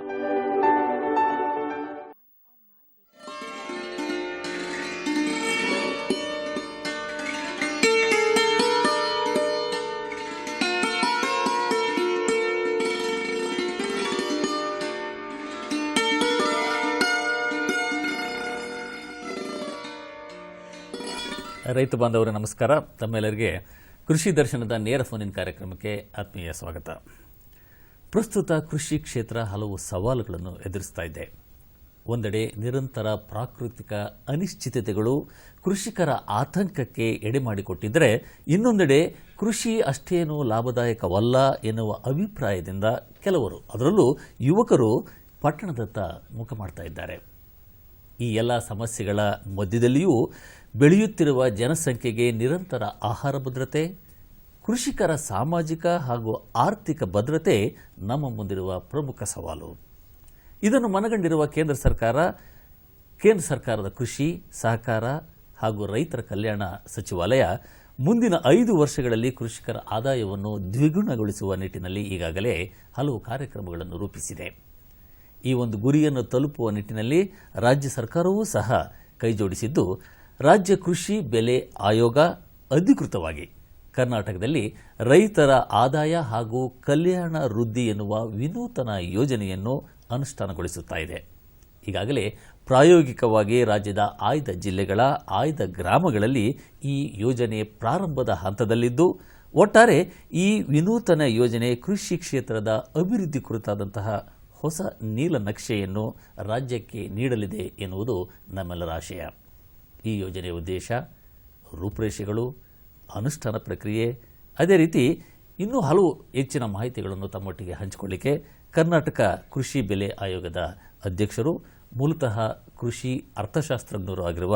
ರೈತ ಬಾಂಧವರೇ ನಮಸ್ಕಾರ. ತಮ್ಮೆಲ್ಲರಿಗೆ ಕೃಷಿ ದರ್ಶನದ ನೇರ ಫೋನ್ ಕಾರ್ಯಕ್ರಮಕ್ಕೆ ಆತ್ಮೀಯ ಸ್ವಾಗತ. ಪ್ರಸ್ತುತ ಕೃಷಿ ಕ್ಷೇತ್ರ ಹಲವು ಸವಾಲುಗಳನ್ನು ಎದುರಿಸ್ತಾ ಇದೆ. ಒಂದೆಡೆ ನಿರಂತರ ಪ್ರಾಕೃತಿಕ ಅನಿಶ್ಚಿತತೆಗಳು ಕೃಷಿಕರ ಆತಂಕಕ್ಕೆ ಎಡೆಮಾಡಿಕೊಟ್ಟಿದ್ದರೆ, ಇನ್ನೊಂದೆಡೆ ಕೃಷಿ ಅಷ್ಟೇನೂ ಲಾಭದಾಯಕವಲ್ಲ ಎನ್ನುವ ಅಭಿಪ್ರಾಯದಿಂದ ಕೆಲವರು, ಅದರಲ್ಲೂ ಯುವಕರು, ಪಟ್ಟಣದತ್ತ ಮುಖ ಮಾಡ್ತಾ ಇದ್ದಾರೆ. ಈ ಎಲ್ಲ ಸಮಸ್ಯೆಗಳ ಮಧ್ಯದಲ್ಲಿಯೂ ಬೆಳೆಯುತ್ತಿರುವ ಜನಸಂಖ್ಯೆಗೆ ನಿರಂತರ ಆಹಾರ ಭದ್ರತೆ, ಕೃಷಿಕರ ಸಾಮಾಜಿಕ ಹಾಗೂ ಆರ್ಥಿಕ ಭದ್ರತೆ ನಮ್ಮ ಮುಂದಿರುವ ಪ್ರಮುಖ ಸವಾಲು. ಇದನ್ನು ಮನಗಂಡಿರುವ ಕೇಂದ್ರ ಸರ್ಕಾರದ ಕೃಷಿ, ಸಹಕಾರ ಹಾಗೂ ರೈತರ ಕಲ್ಯಾಣ ಸಚಿವಾಲಯ ಮುಂದಿನ 5 ವರ್ಷಗಳಲ್ಲಿ ಕೃಷಿಕರ ಆದಾಯವನ್ನು ದ್ವಿಗುಣಗೊಳಿಸುವ ನಿಟ್ಟಿನಲ್ಲಿ ಈಗಾಗಲೇ ಹಲವು ಕಾರ್ಯಕ್ರಮಗಳನ್ನು ರೂಪಿಸಿದೆ. ಈ ಒಂದು ಗುರಿಯನ್ನು ತಲುಪುವ ನಿಟ್ಟಿನಲ್ಲಿ ರಾಜ್ಯ ಸರ್ಕಾರವೂ ಸಹ ಕೈಜೋಡಿಸಿದ್ದು, ರಾಜ್ಯ ಕೃಷಿ ಬೆಲೆ ಆಯೋಗ ಅಧಿಕೃತವಾಗಿ ಕರ್ನಾಟಕದಲ್ಲಿ ರೈತರ ಆದಾಯ ಹಾಗೂ ಕಲ್ಯಾಣ ವೃದ್ಧಿ ಎನ್ನುವ ವಿನೂತನ ಯೋಜನೆಯನ್ನು ಅನುಷ್ಠಾನಗೊಳಿಸುತ್ತಾ ಇದೆ. ಈಗಾಗಲೇ ಪ್ರಾಯೋಗಿಕವಾಗಿ ರಾಜ್ಯದ ಆಯ್ದ ಜಿಲ್ಲೆಗಳ ಆಯ್ದ ಗ್ರಾಮಗಳಲ್ಲಿ ಈ ಯೋಜನೆ ಪ್ರಾರಂಭದ ಹಂತದಲ್ಲಿದ್ದು, ಒಟ್ಟಾರೆ ಈ ವಿನೂತನ ಯೋಜನೆ ಕೃಷಿ ಕ್ಷೇತ್ರದ ಅಭಿವೃದ್ಧಿ ಕುರಿತಾದಂತಹ ಹೊಸ ನೀಲನಕ್ಷೆಯನ್ನು ರಾಜ್ಯಕ್ಕೆ ನೀಡಲಿದೆ ಎನ್ನುವುದು ನಮ್ಮೆಲ್ಲರ ಆಶಯ. ಈ ಯೋಜನೆಯ ಉದ್ದೇಶ, ರೂಪುರೇಷೆಗಳು, ಅನುಷ್ಠಾನ ಪ್ರಕ್ರಿಯೆ, ಅದೇ ರೀತಿ ಇನ್ನೂ ಹಲವು ಹೆಚ್ಚಿನ ಮಾಹಿತಿಗಳನ್ನು ತಮ್ಮೊಟ್ಟಿಗೆ ಹಂಚಿಕೊಳ್ಳಿಕ್ಕೆ ಕರ್ನಾಟಕ ಕೃಷಿ ಬೆಲೆ ಆಯೋಗದ ಅಧ್ಯಕ್ಷರು, ಮೂಲತಃ ಕೃಷಿ ಅರ್ಥಶಾಸ್ತ್ರಜ್ಞರು ಆಗಿರುವ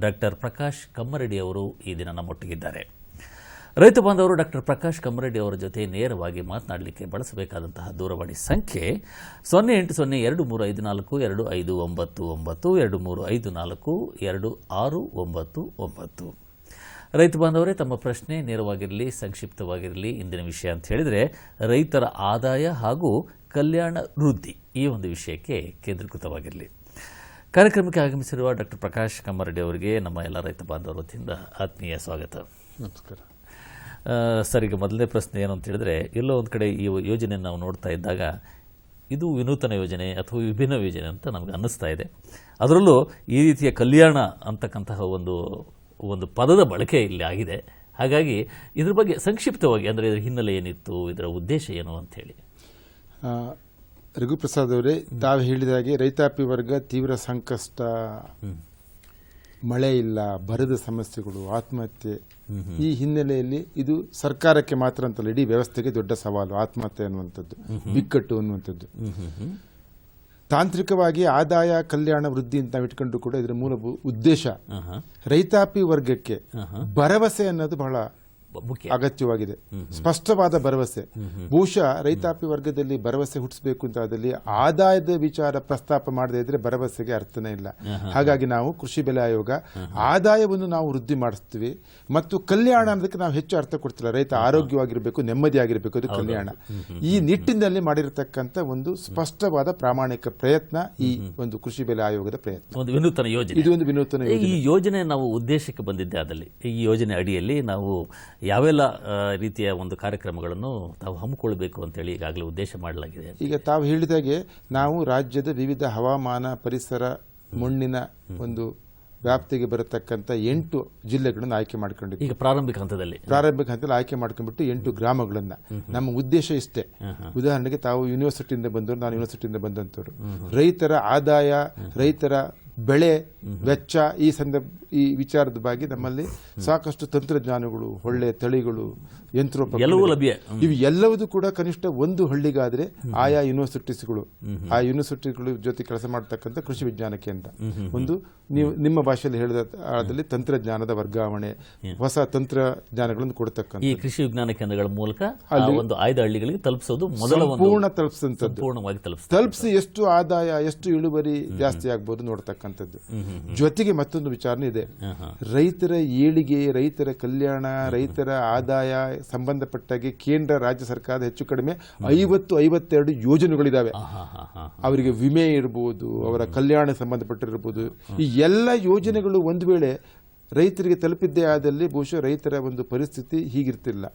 ಡಾಕ್ಟರ್ ಪ್ರಕಾಶ್ ಕಮ್ಮರೆಡ್ಡಿ ಅವರು ಈ ದಿನ ನಮ್ಮೊಟ್ಟಿಗಿದ್ದಾರೆ. ರೈತ ಬಾಂಧವರು ಡಾಕ್ಟರ್ ಪ್ರಕಾಶ್ ಕಮ್ಮರೆಡ್ಡಿ ಅವರ ಜೊತೆ ನೇರವಾಗಿ ಮಾತನಾಡಲಿಕ್ಕೆ ಬಳಸಬೇಕಾದಂತಹ ದೂರವಾಣಿ ಸಂಖ್ಯೆ 08023525254 ರೈತ ಬಾಂಧವರೇ, ತಮ್ಮ ಪ್ರಶ್ನೆ ನೇರವಾಗಿರಲಿ, ಸಂಕ್ಷಿಪ್ತವಾಗಿರಲಿ. ಇಂದಿನ ವಿಷಯ ಅಂತ ಹೇಳಿದರೆ ರೈತರ ಆದಾಯ ಹಾಗೂ ಕಲ್ಯಾಣ ವೃದ್ಧಿ, ಈ ಒಂದು ವಿಷಯಕ್ಕೆ ಕೇಂದ್ರೀಕೃತವಾಗಿರಲಿ. ಕಾರ್ಯಕ್ರಮಕ್ಕೆ ಆಗಮಿಸಿರುವ ಡಾಕ್ಟರ್ ಪ್ರಕಾಶ್ ಕಮ್ಮರೆಡ್ಡಿ ಅವರಿಗೆ ನಮ್ಮ ಎಲ್ಲ ರೈತ ಬಾಂಧವರ ವತಿಯಿಂದ ಆತ್ಮೀಯ ಸ್ವಾಗತ. ನಮಸ್ಕಾರ ಸರ್. ಈಗ ಮೊದಲನೇ ಪ್ರಶ್ನೆ ಏನು ಅಂತ ಹೇಳಿದ್ರೆ, ಎಲ್ಲೋ ಒಂದು ಕಡೆ ಈ ಯೋಜನೆಯನ್ನು ನಾವು ನೋಡ್ತಾ ಇದ್ದಾಗ ಇದು ವಿನೂತನ ಯೋಜನೆ ಅಥವಾ ವಿಭಿನ್ನ ಯೋಜನೆ ಅಂತ ನಮಗೆ ಅನ್ನಿಸ್ತಾ ಇದೆ. ಅದರಲ್ಲೂ ಈ ರೀತಿಯ ಕಲ್ಯಾಣ ಅಂತಕ್ಕಂತಹ ಒಂದು ಪದದ ಬಳಕೆ ಇಲ್ಲಿ ಆಗಿದೆ. ಹಾಗಾಗಿ ಇದ್ರ ಬಗ್ಗೆ ಸಂಕ್ಷಿಪ್ತವಾಗಿ, ಅಂದರೆ ಇದರ ಹಿನ್ನೆಲೆ ಏನಿತ್ತು, ಇದರ ಉದ್ದೇಶ ಏನು ಅಂತ ಹೇಳಿ. ರಘುಪ್ರಸಾದ್ ಅವರೇ, ತಾವು ಹೇಳಿದ ಹಾಗೆ ರೈತಾಪಿ ವರ್ಗ ತೀವ್ರ ಸಂಕಷ್ಟ, ಮಳೆ ಇಲ್ಲ, ಬರದ ಸಮಸ್ಯೆಗಳು, ಆತ್ಮಹತ್ಯೆ, ಈ ಹಿನ್ನೆಲೆಯಲ್ಲಿ ಇದು ಸರ್ಕಾರಕ್ಕೆ ಮಾತ್ರ ಅಂತಲ್ಲ, ಇಡೀ ವ್ಯವಸ್ಥೆಗೆ ದೊಡ್ಡ ಸವಾಲು ಆತ್ಮಹತ್ಯೆ ಅನ್ನುವಂಥದ್ದು, ಬಿಕ್ಕಟ್ಟು ಅನ್ನುವಂಥದ್ದು. ತಾಂತ್ರಿಕವಾಗಿ ಆದಾಯ ಕಲ್ಯಾಣ ವೃದ್ಧಿ ಅಂತ ನಾವು ಇಟ್ಕೊಂಡು ಕೂಡ ಇದರ ಮೂಲ ಉದ್ದೇಶ ರೈತಾಪಿ ವರ್ಗಕ್ಕೆ ಭರವಸೆ ಅನ್ನೋದು ಬಹಳ ಅಗತ್ಯವಾಗಿದೆ. ಸ್ಪಷ್ಟವಾದ ಭರವಸೆ. ಬಹುಶಃ ರೈತಾಪಿ ವರ್ಗದಲ್ಲಿ ಭರವಸೆ ಹುಟ್ಟಿಸಬೇಕು ಅಂತ ಆದಲ್ಲಿ ಆದಾಯದ ವಿಚಾರ ಪ್ರಸ್ತಾಪ ಮಾಡದೇ ಇದ್ರೆ ಭರವಸೆಗೆ ಅರ್ಥನೇ ಇಲ್ಲ. ಹಾಗಾಗಿ ನಾವು ಕೃಷಿ ಬೆಲೆ ಆಯೋಗ ಆದಾಯವನ್ನು ನಾವು ವೃದ್ಧಿ ಮಾಡಿಸ್ತೀವಿ ಮತ್ತು ಕಲ್ಯಾಣ ಅನ್ನೋದಕ್ಕೆ ನಾವು ಹೆಚ್ಚು ಅರ್ಥ ಕೊಡ್ತಿಲ್ಲ. ರೈತ ಆರೋಗ್ಯವಾಗಿರಬೇಕು, ನೆಮ್ಮದಿಯಾಗಿರಬೇಕು, ಅದು ಕಲ್ಯಾಣ. ಈ ನಿಟ್ಟಿನಲ್ಲಿ ಮಾಡಿರತಕ್ಕಂಥ ಒಂದು ಸ್ಪಷ್ಟವಾದ ಪ್ರಾಮಾಣಿಕ ಪ್ರಯತ್ನ ಈ ಒಂದು ಕೃಷಿ ಬೆಲೆ ಆಯೋಗದ ಪ್ರಯತ್ನ, ಒಂದು ವಿನೂತನ ಯೋಜನೆ. ಇದು ಒಂದು ವಿನೂತನ ಯೋಜನೆ. ಈ ಯೋಜನೆ ನಾವು ಉದ್ದೇಶಕ್ಕೆ ಬಂದಿದ್ದೆ ಆದಲ್ಲಿ ಈ ಯೋಜನೆ ಅಡಿಯಲ್ಲಿ ನಾವು ಯಾವೆಲ್ಲ ರೀತಿಯ ಒಂದು ಕಾರ್ಯಕ್ರಮಗಳನ್ನು ತಾವು ಹಮ್ಮಿಕೊಳ್ಬೇಕು ಅಂತೇಳಿ ಈಗಾಗಲೇ ಉದ್ದೇಶ ಮಾಡಲಾಗಿದೆ. ಈಗ ತಾವು ಹೇಳಿದಾಗೆ ನಾವು ರಾಜ್ಯದ ವಿವಿಧ ಹವಾಮಾನ, ಪರಿಸರ, ಮಣ್ಣಿನ ಒಂದು ವ್ಯಾಪ್ತಿಗೆ ಬರತಕ್ಕಂಥ 8 ಜಿಲ್ಲೆಗಳನ್ನು ಆಯ್ಕೆ ಮಾಡ್ಕೊಂಡಿದ್ದೀವಿ. ಈಗ ಪ್ರಾರಂಭಿಕ ಹಂತದಲ್ಲಿ ಆಯ್ಕೆ ಮಾಡ್ಕೊಂಡ್ಬಿಟ್ಟು 8 ಗ್ರಾಮಗಳನ್ನ. ನಮ್ಮ ಉದ್ದೇಶ ಇಷ್ಟೇ. ಉದಾಹರಣೆಗೆ ತಾವು ಯೂನಿವರ್ಸಿಟಿಯಿಂದ ಬಂದವರು, ನಾನು ಯೂನಿವರ್ಸಿಟಿಯಿಂದ ಬಂದಂಥವ್ರು. ರೈತರ ಆದಾಯ, ರೈತರ ಬೆಳೆ ವೆಚ್ಚ, ಈ ವಿಚಾರದ ಬಗ್ಗೆ ನಮ್ಮಲ್ಲಿ ಸಾಕಷ್ಟು ತಂತ್ರಜ್ಞಾನಗಳು, ಒಳ್ಳೆ ತಳಿಗಳು, ಯಂತ್ರೋಪಕರಣಗಳು ಲಭ್ಯ. ಇವು ಎಲ್ಲವೂ ಕೂಡ ಕನಿಷ್ಠ ಒಂದು ಹಳ್ಳಿಗಾದ್ರೆ ಆಯಾ ಯೂನಿವರ್ಸಿಟೀಸ್ಗಳು, ಆ ಯೂನಿವರ್ಸಿಟಿಗಳು ಜೊತೆ ಕೆಲಸ ಮಾಡತಕ್ಕಂಥ ಕೃಷಿ ವಿಜ್ಞಾನ ಕೇಂದ್ರ ಒಂದು, ನೀವು ನಿಮ್ಮ ಭಾಷೆಯಲ್ಲಿ ಹೇಳಿದ ತಂತ್ರಜ್ಞಾನದ ವರ್ಗಾವಣೆ, ಹೊಸ ತಂತ್ರಜ್ಞಾನಗಳನ್ನು ಕೊಡ್ತಕ್ಕಂಥ ಈ ಕೃಷಿ ವಿಜ್ಞಾನ ಕೇಂದ್ರಗಳ ಮೂಲಕ ಒಂದು ಆಯ್ದ ಹಳ್ಳಿಗಳಿಗೆ ತಲುಪಿಸೋದು ಮೊದಲ ಸಂಪೂರ್ಣ ತಲುಪಿಸಂತದ್ದು. ಸಂಪೂರ್ಣವಾಗಿ ತಲುಪಿಸಿ ಎಷ್ಟು ಆದಾಯ, ಎಷ್ಟು ಇಳುವರಿ ಜಾಸ್ತಿ ಆಗ್ಬೋದು ನೋಡ್ತಕ್ಕಂಥದ್ದು. ಜೊತೆಗೆ ಮತ್ತೊಂದು ವಿಚಾರನೂ ಇದೆ. ರೈತರ ಏಳಿಗೆ, ರೈತರ ಕಲ್ಯಾಣ, ರೈತರ ಆದಾಯ ಸಂಬಂಧಪಟ್ಟಾಗೆ ಕೇಂದ್ರ, ರಾಜ್ಯ ಸರ್ಕಾರದ ಹೆಚ್ಚು ಕಡಿಮೆ 52 ಯೋಜನೆಗಳಿದಾವೆ. ಅವರಿಗೆ ವಿಮೆ ಇರ್ಬೋದು, ಅವರ ಕಲ್ಯಾಣ ಸಂಬಂಧಪಟ್ಟಿರ್ಬೋದು. ಈ ಎಲ್ಲ ಯೋಜನೆಗಳು ಒಂದು ವೇಳೆ ರೈತರಿಗೆ ತಲುಪಿದ್ದೇ ಆದಲ್ಲಿ ಬಹುಶಃ ರೈತರ ಒಂದು ಪರಿಸ್ಥಿತಿ ಹೀಗಿರ್ತಿಲ್ಲ.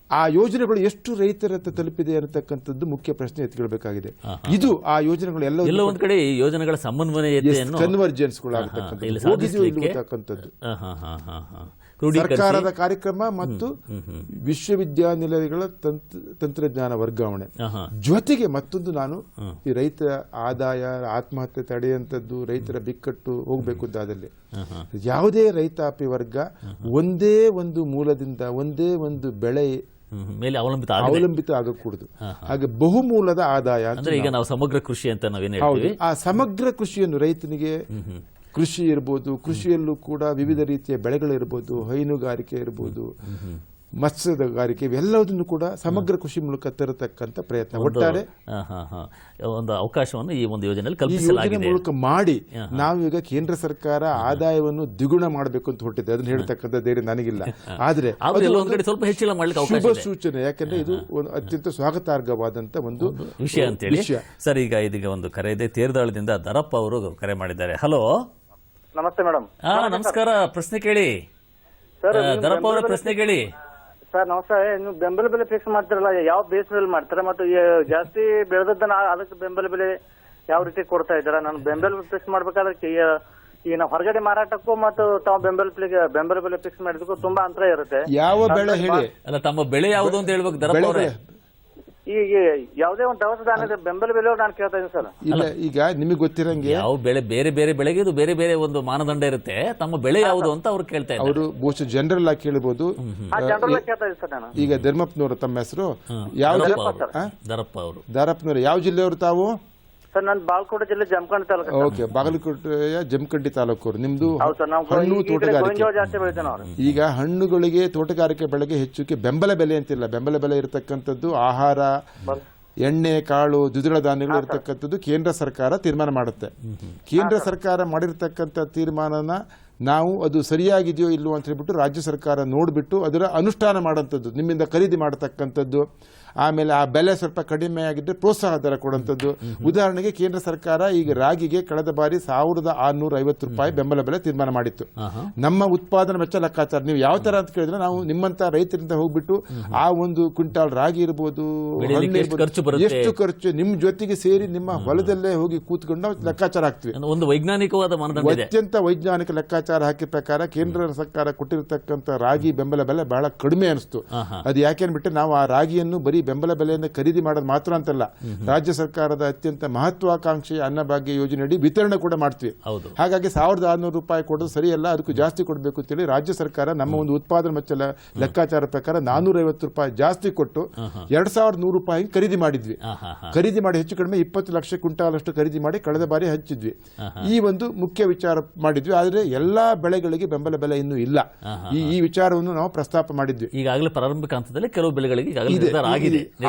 ಆ ಯೋಜನೆಗಳು ಎಷ್ಟು ರೈತರ ತಲುಪಿದೆ ಅನ್ನತಕ್ಕಂಥದ್ದು ಮುಖ್ಯ ಪ್ರಶ್ನೆ ಎತ್ತಿಕೊಳ್ಳಬೇಕಾಗಿದೆ. ಇದು ಆ ಯೋಜನೆಗಳು ಎಲ್ಲ ಒಂದು ಕಡೆ ಯೋಜನೆಗಳ ಸಮನ್ವಯತೆಯನ್ನು ಕನ್ವರ್ಜೆನ್ಸ್ಗಳಾಗತಕ್ಕಂಥದ್ದು, ಸರ್ಕಾರದ ಕಾರ್ಯಕ್ರಮ ಮತ್ತು ವಿಶ್ವವಿದ್ಯಾನಿಲಯಗಳ ತಂತ್ರಜ್ಞಾನ ವರ್ಗಾವಣೆ. ಜೊತೆಗೆ ಮತ್ತೊಂದು, ನಾನು ಈ ರೈತರ ಆದಾಯ, ಆತ್ಮಹತ್ಯೆ ತಡೆಯುವಂಥದ್ದು, ರೈತರ ಬಿಕ್ಕಟ್ಟು ಹೋಗ್ಬೇಕು ಅಂತಾದಲ್ಲಿ ಯಾವುದೇ ರೈತಾಪಿ ವರ್ಗ ಒಂದೇ ಒಂದು ಮೂಲದಿಂದ, ಒಂದೇ ಒಂದು ಬೆಳೆ ಮೇಲೆ ಅವಲಂಬಿತ ಆಗಕೂಡದು. ಹಾಗೆ ಬಹುಮೂಲದ ಆದಾಯ ಅಂದ್ರೆ ಈಗ ನಾವು ಸಮಗ್ರ ಕೃಷಿ ಅಂತ ನಾವೇನು ಹೇಳ್ತೀವಿ. ಆ ಸಮಗ್ರ ಕೃಷಿಯನ್ನು ರೈತನಿಗೆ ಕೃಷಿ ಇರ್ಬೋದು, ಕೃಷಿಯಲ್ಲೂ ಕೂಡ ವಿವಿಧ ರೀತಿಯ ಬೆಳೆಗಳಿರ್ಬೋದು, ಹೈನುಗಾರಿಕೆ ಇರ್ಬೋದು, ಮತ್ಸ್ಯಗಾರಿಕೆ, ಇವೆಲ್ಲದನ್ನು ಕೂಡ ಸಮಗ್ರ ಕೃಷಿ ಮೂಲಕ ತರತಕ್ಕಂಥ ಪ್ರಯತ್ನ ಒಟ್ಟಾರೆ ಒಂದು ಅವಕಾಶವನ್ನು ಈ ಒಂದು ಯೋಜನೆಯಲ್ಲಿ ಕಲ್ಪಿಸಲಾಗಿದೆ. ಮೂಲಕ ಮಾಡಿ ನಾವೀಗ ಕೇಂದ್ರ ಸರ್ಕಾರ ಆದಾಯವನ್ನು ದ್ವಿಗುಣ ಮಾಡಬೇಕು ಅಂತ ಹೊರಟಿದೆ. ಅದನ್ನ ಹೇಳ್ತಕ್ಕಂಥ ಧೈರ್ಯ ನನಗಿಲ್ಲ. ಆದ್ರೆ ಸ್ವಲ್ಪ ಹೆಚ್ಚಿನ ಮಾಡಲಿಕ್ಕೆ ಶುಭ ಸೂಚನೆ, ಯಾಕಂದ್ರೆ ಇದು ಒಂದು ಅತ್ಯಂತ ಸ್ವಾಗತಾರ್ಹವಾದಂತ ಒಂದು ವಿಷಯ ಅಂತೇಳಿ. ಸರ್, ಇದೀಗ ಒಂದು ಕರೆ ಇದೆ. ತೇರದಾಳದಿಂದ ದರಪ್ಪ ಅವರು ಕರೆ ಮಾಡಿದ್ದಾರೆ. ಹಲೋ, ನಮಸ್ತೆ ಮೇಡಮ್. ನಮಸ್ಕಾರ. ಪ್ರಶ್ನೆ ಕೇಳಿ ದರಪ್ಪ ಅವರ, ಪ್ರಶ್ನೆ ಕೇಳಿ ಸರ್. ನಮಸ್ಕಾರ. ನೀವು ಬೆಂಬಲ ಬೆಲೆ ಫಿಕ್ಸ್ ಮಾಡ್ತಿರಲ್ಲ, ಯಾವ ಬೇಸ್ನಲ್ಲಿ ಮಾಡ್ತೀರಾ ಮತ್ತು ಜಾಸ್ತಿ ಬೆಳೆದದ್ದನ್ನ ಅದಕ್ಕೆ ಬೆಂಬಲ ಬೆಲೆ ಯಾವ ರೀತಿ ಕೊಡ್ತಾ ಇದ್ದೀರಾ? ನಾನು ಬೆಂಬಲ ಫಿಕ್ಸ್ ಮಾಡ್ಬೇಕಾದ್ರೆ ಈಗ ನಾವು ಹೊರಗಡೆ ಮಾರಾಟಕ್ಕೂ ಮತ್ತು ತಾವು ಬೆಂಬಲ ಬೆಲೆ ಫಿಕ್ಸ್ ಮಾಡಿದಕ್ಕೂ ತುಂಬಾ ಅಂತರ ಇರುತ್ತೆ. ಯಾವ ಬೆಳೆ ಹೇಳಿ? ಅಲ್ಲ, ತಮ್ಮ ಬೆಳೆ ಯಾವುದು ಅಂತ ಹೇಳ್ಬೇಕು ದರಪ್ಪ ಅವರೇ. ಈಗ ಯಾವುದೇ ಒಂದು ದವಸ ಧಾನ್ಯದ ಬೆಂಬಲ ಬೆಲೆ ನಾನು ಕೇಳ್ತಾ ಇದ್ದೀನಿ ಸರ್. ಇಲ್ಲ, ಈಗ ನಿಮಗೆ ಗೊತ್ತಿರಂಗೆ ಯಾವ ಬೆಳೆ, ಬೇರೆ ಬೇರೆ ಬೆಳೆಗೆ ಇದು ಬೇರೆ ಬೇರೆ ಒಂದು ಮಾನದಂಡ ಇರುತ್ತೆ. ತಮ್ಮ ಬೆಳೆ ಯಾವುದು ಅಂತ ಅವ್ರು ಕೇಳ್ತಾ ಇದ್ದಾರೆ. ಅವರು ಬಹುಶಃ ಜನರಲ್ ಆಗಿ ಕೇಳಬಹುದು. ಈಗ ಧರ್ಮಪ್ಪನವರು, ತಮ್ಮ ಹೆಸರು ಯಾವ? ದರಪ್ಪನವರು ಯಾವ ಜಿಲ್ಲೆಯವರು ತಾವು? ಸರ್, ನಾನು ಬಾಗಲಕೋಟೆ ಜಿಲ್ಲೆ ಜಮಖಂಡಿ ತಾಲೂಕು. ಓಕೆ, ಬಾಗಲಕೋಟೆಯ ಜಮಖಂಡಿ ತಾಲೂಕು. ನಿಮ್ದು ಹಣ್ಣು ತೋಟಗಾರಿಕೆ. ಈಗ ಹಣ್ಣುಗಳಿಗೆ, ತೋಟಗಾರಿಕೆ ಬೆಳೆಗೆ ಹೆಚ್ಚುಕ್ಕೆ ಬೆಂಬಲ ಬೆಲೆ ಅಂತಿಲ್ಲ. ಬೆಂಬಲ ಬೆಲೆ ಇರತಕ್ಕಂಥದ್ದು ಆಹಾರ, ಎಣ್ಣೆ, ಕಾಳು, ದ್ವಿದಳ ಧಾನ್ಯಗಳು ಇರತಕ್ಕಂಥದ್ದು ಕೇಂದ್ರ ಸರ್ಕಾರ ತೀರ್ಮಾನ ಮಾಡುತ್ತೆ. ಕೇಂದ್ರ ಸರ್ಕಾರ ಮಾಡಿರ್ತಕ್ಕಂಥ ತೀರ್ಮಾನನ ನಾವು ಅದು ಸರಿಯಾಗಿದೆಯೋ ಇಲ್ವೋ ಅಂತ ಹೇಳ್ಬಿಟ್ಟು ರಾಜ್ಯ ಸರ್ಕಾರ ನೋಡಿಬಿಟ್ಟು ಅದರ ಅನುಷ್ಠಾನ ಮಾಡೋಂಥದ್ದು, ನಿಮ್ಮಿಂದ ಖರೀದಿ ಮಾಡತಕ್ಕಂಥದ್ದು. ಆಮೇಲೆ ಆ ಬೆಲೆ ಸ್ವಲ್ಪ ಕಡಿಮೆ ಆಗಿದ್ರೆ ಪ್ರೋತ್ಸಾಹ ದರ ಕೊಡುವಂಥದ್ದು. ಉದಾಹರಣೆಗೆ ಕೇಂದ್ರ ಸರ್ಕಾರ ಈಗ ರಾಗಿಗೆ ಕಳೆದ ಬಾರಿ 1650 ರೂಪಾಯಿ ಬೆಂಬಲ ಬೆಲೆ ತೀರ್ಮಾನ ಮಾಡಿತ್ತು. ನಮ್ಮ ಉತ್ಪಾದನಾ ವೆಚ್ಚ ಲೆಕ್ಕಾಚಾರ ನೀವು ಯಾವ ತರ ಅಂತ ಕೇಳಿದ್ರೆ, ನಾವು ನಿಮ್ಮಂತ ರೈತರಿಂದ ಹೋಗ್ಬಿಟ್ಟು ಆ ಒಂದು ಕ್ವಿಂಟಾಲ್ ರಾಗಿ ಇರ್ಬೋದು, ಎಷ್ಟು ಖರ್ಚು ನಿಮ್ ಜೊತೆಗೆ ಸೇರಿ ನಿಮ್ಮ ಹೊಲದಲ್ಲೇ ಹೋಗಿ ಕೂತ್ಕೊಂಡು ನಾವು ಲೆಕ್ಕಾಚಾರ ಹಾಕ್ತಿವಿ. ಒಂದು ವೈಜ್ಞಾನಿಕವಾದ ಮಾನದಂಡ, ಅತ್ಯಂತ ವೈಜ್ಞಾನಿಕ ಲೆಕ್ಕಾಚಾರ ಹಾಕಿದ ಪ್ರಕಾರ ಕೇಂದ್ರ ಸರ್ಕಾರ ಕೊಟ್ಟಿರತಕ್ಕಂಥ ರಾಗಿ ಬೆಂಬಲ ಬೆಲೆ ಬಹಳ ಕಡಿಮೆ ಅನಿಸ್ತು. ಅದು ಯಾಕೆನ್ಬಿಟ್ಟು ನಾವು ಆ ರಾಗಿಯನ್ನು ಬರೀ ಬೆಂಬಲ ಬೆಲೆಯನ್ನು ಖರೀದಿ ಮಾಡೋದು ಮಾತ್ರ ಅಂತಲ್ಲ, ರಾಜ್ಯ ಸರ್ಕಾರದ ಅತ್ಯಂತ ಮಹತ್ವಾಕಾಂಕ್ಷೆಯ ಅನ್ನಭಾಗ್ಯ ಯೋಜನೆಯಡಿ ವಿತರಣೆ ಕೂಡ ಮಾಡ್ತೀವಿ. ಹಾಗಾಗಿ 1600 ರೂಪಾಯಿ ಕೊಡೋದು ಸರಿಯಲ್ಲ, ಅದಕ್ಕೂ ಜಾಸ್ತಿ ಕೊಡಬೇಕು ಅಂತೇಳಿ ರಾಜ್ಯ ಸರ್ಕಾರ ನಮ್ಮ ಒಂದು ಉತ್ಪಾದನಾ ವೆಚ್ಚ ಲೆಕ್ಕಾಚಾರ ಪ್ರಕಾರ 450 ರೂಪಾಯಿ ಜಾಸ್ತಿ ಕೊಟ್ಟು 2100 ರೂಪಾಯಿ ಖರೀದಿ ಮಾಡಿದ್ವಿ. ಖರೀದಿ ಮಾಡಿ ಹೆಚ್ಚು ಕಡಿಮೆ 20 ಲಕ್ಷ ಕ್ವಿಂಟಾಲ್ ಅಷ್ಟು ಖರೀದಿ ಮಾಡಿ ಕಳೆದ ಬಾರಿ ಹಂಚಿದ್ವಿ. ಈ ಒಂದು ಮುಖ್ಯ ವಿಚಾರ ಮಾಡಿದ್ವಿ. ಆದರೆ ಎಲ್ಲ ಎಲ್ಲಾ ಬೆಳೆಗಳಿಗೆ ಬೆಂಬಲ ಬೆಲೆ ಇನ್ನೂ ಇಲ್ಲ. ಈ ವಿಚಾರವನ್ನು ನಾವು ಪ್ರಸ್ತಾಪ ಮಾಡಿದ್ವಿ. ಈಗಾಗಲೇ ಪ್ರಾರಂಭಿಕ ಹಂತದಲ್ಲಿ ಕೆಲವು ಬೆಳೆಗಳಿಗೆ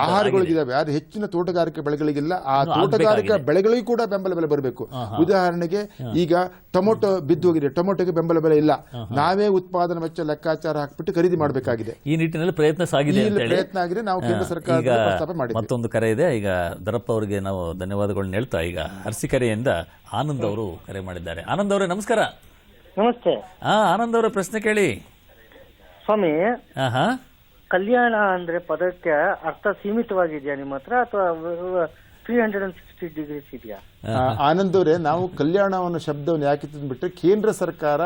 ಆಹಾರಗಳಿದ್ದಾವೆ, ಆದ್ರೆ ಹೆಚ್ಚಿನ ತೋಟಗಾರಿಕೆ ಬೆಳೆಗಳಿಗಿಲ್ಲ. ಆ ತೋಟಗಾರಿಕಾ ಬೆಳೆಗಳಿಗೂ ಕೂಡ ಬೆಂಬಲ ಬೆಲೆ ಬರಬೇಕು. ಉದಾಹರಣೆಗೆ ಈಗ ಟೊಮೊಟೊ ಬಿದ್ದು ಹೋಗಿದೆ, ಟೊಮೊಟೊಗೆ ಬೆಂಬಲ ಬೆಲೆ ಇಲ್ಲ. ನಾವೇ ಉತ್ಪಾದನಾ ವೆಚ್ಚ ಲೆಕ್ಕಾಚಾರ ಹಾಕ್ಬಿಟ್ಟು ಖರೀದಿ ಮಾಡಬೇಕಾಗಿದೆ. ಈ ನಿಟ್ಟಿನಲ್ಲಿ ಪ್ರಯತ್ನ ಸಾಗಿದೆ, ಪ್ರಯತ್ನ ಆಗಿದೆ. ನಾವು ಕೇಂದ್ರ ಸರ್ಕಾರ ಪ್ರಸ್ತಾಪ ಮಾಡಿದ್ವಿ. ಮತ್ತೊಂದು ಕರೆ ಇದೆ. ಈಗ ದರಪ್ಪ ಅವರಿಗೆ ನಾವು ಧನ್ಯವಾದಗಳನ್ನ ಹೇಳ್ತಾ ಈಗ ಅರಸೀಕೆರೆಯಿಂದ ಆನಂದ್ ಅವರು ಕರೆ ಮಾಡಿದ್ದಾರೆ. ಆನಂದ್ ಅವರೇ ನಮಸ್ಕಾರ. ನಮಸ್ತೆ. ಆನಂದ್ ಅವರ ಪ್ರಶ್ನೆ ಕೇಳಿ ಸ್ವಾಮಿ. ಕಲ್ಯಾಣ ಅಂದ್ರೆ ಪದಕ್ಕೆ ಅರ್ಥ ಸೀಮಿತವಾಗಿದೆಯಾ ನಿಮ್ಮ ಹತ್ರ ಅಥವಾ 360 ಡಿಗ್ರೀಸ್ ಇದೆಯಾ? ಆನಂದ್ ಅವರೇ, ನಾವು ಕಲ್ಯಾಣವನ್ನು ಶಬ್ದವನ್ನು ಯಾಕೆ ತಂದ್ಬಿಟ್ರೆ ಕೇಂದ್ರ ಸರ್ಕಾರ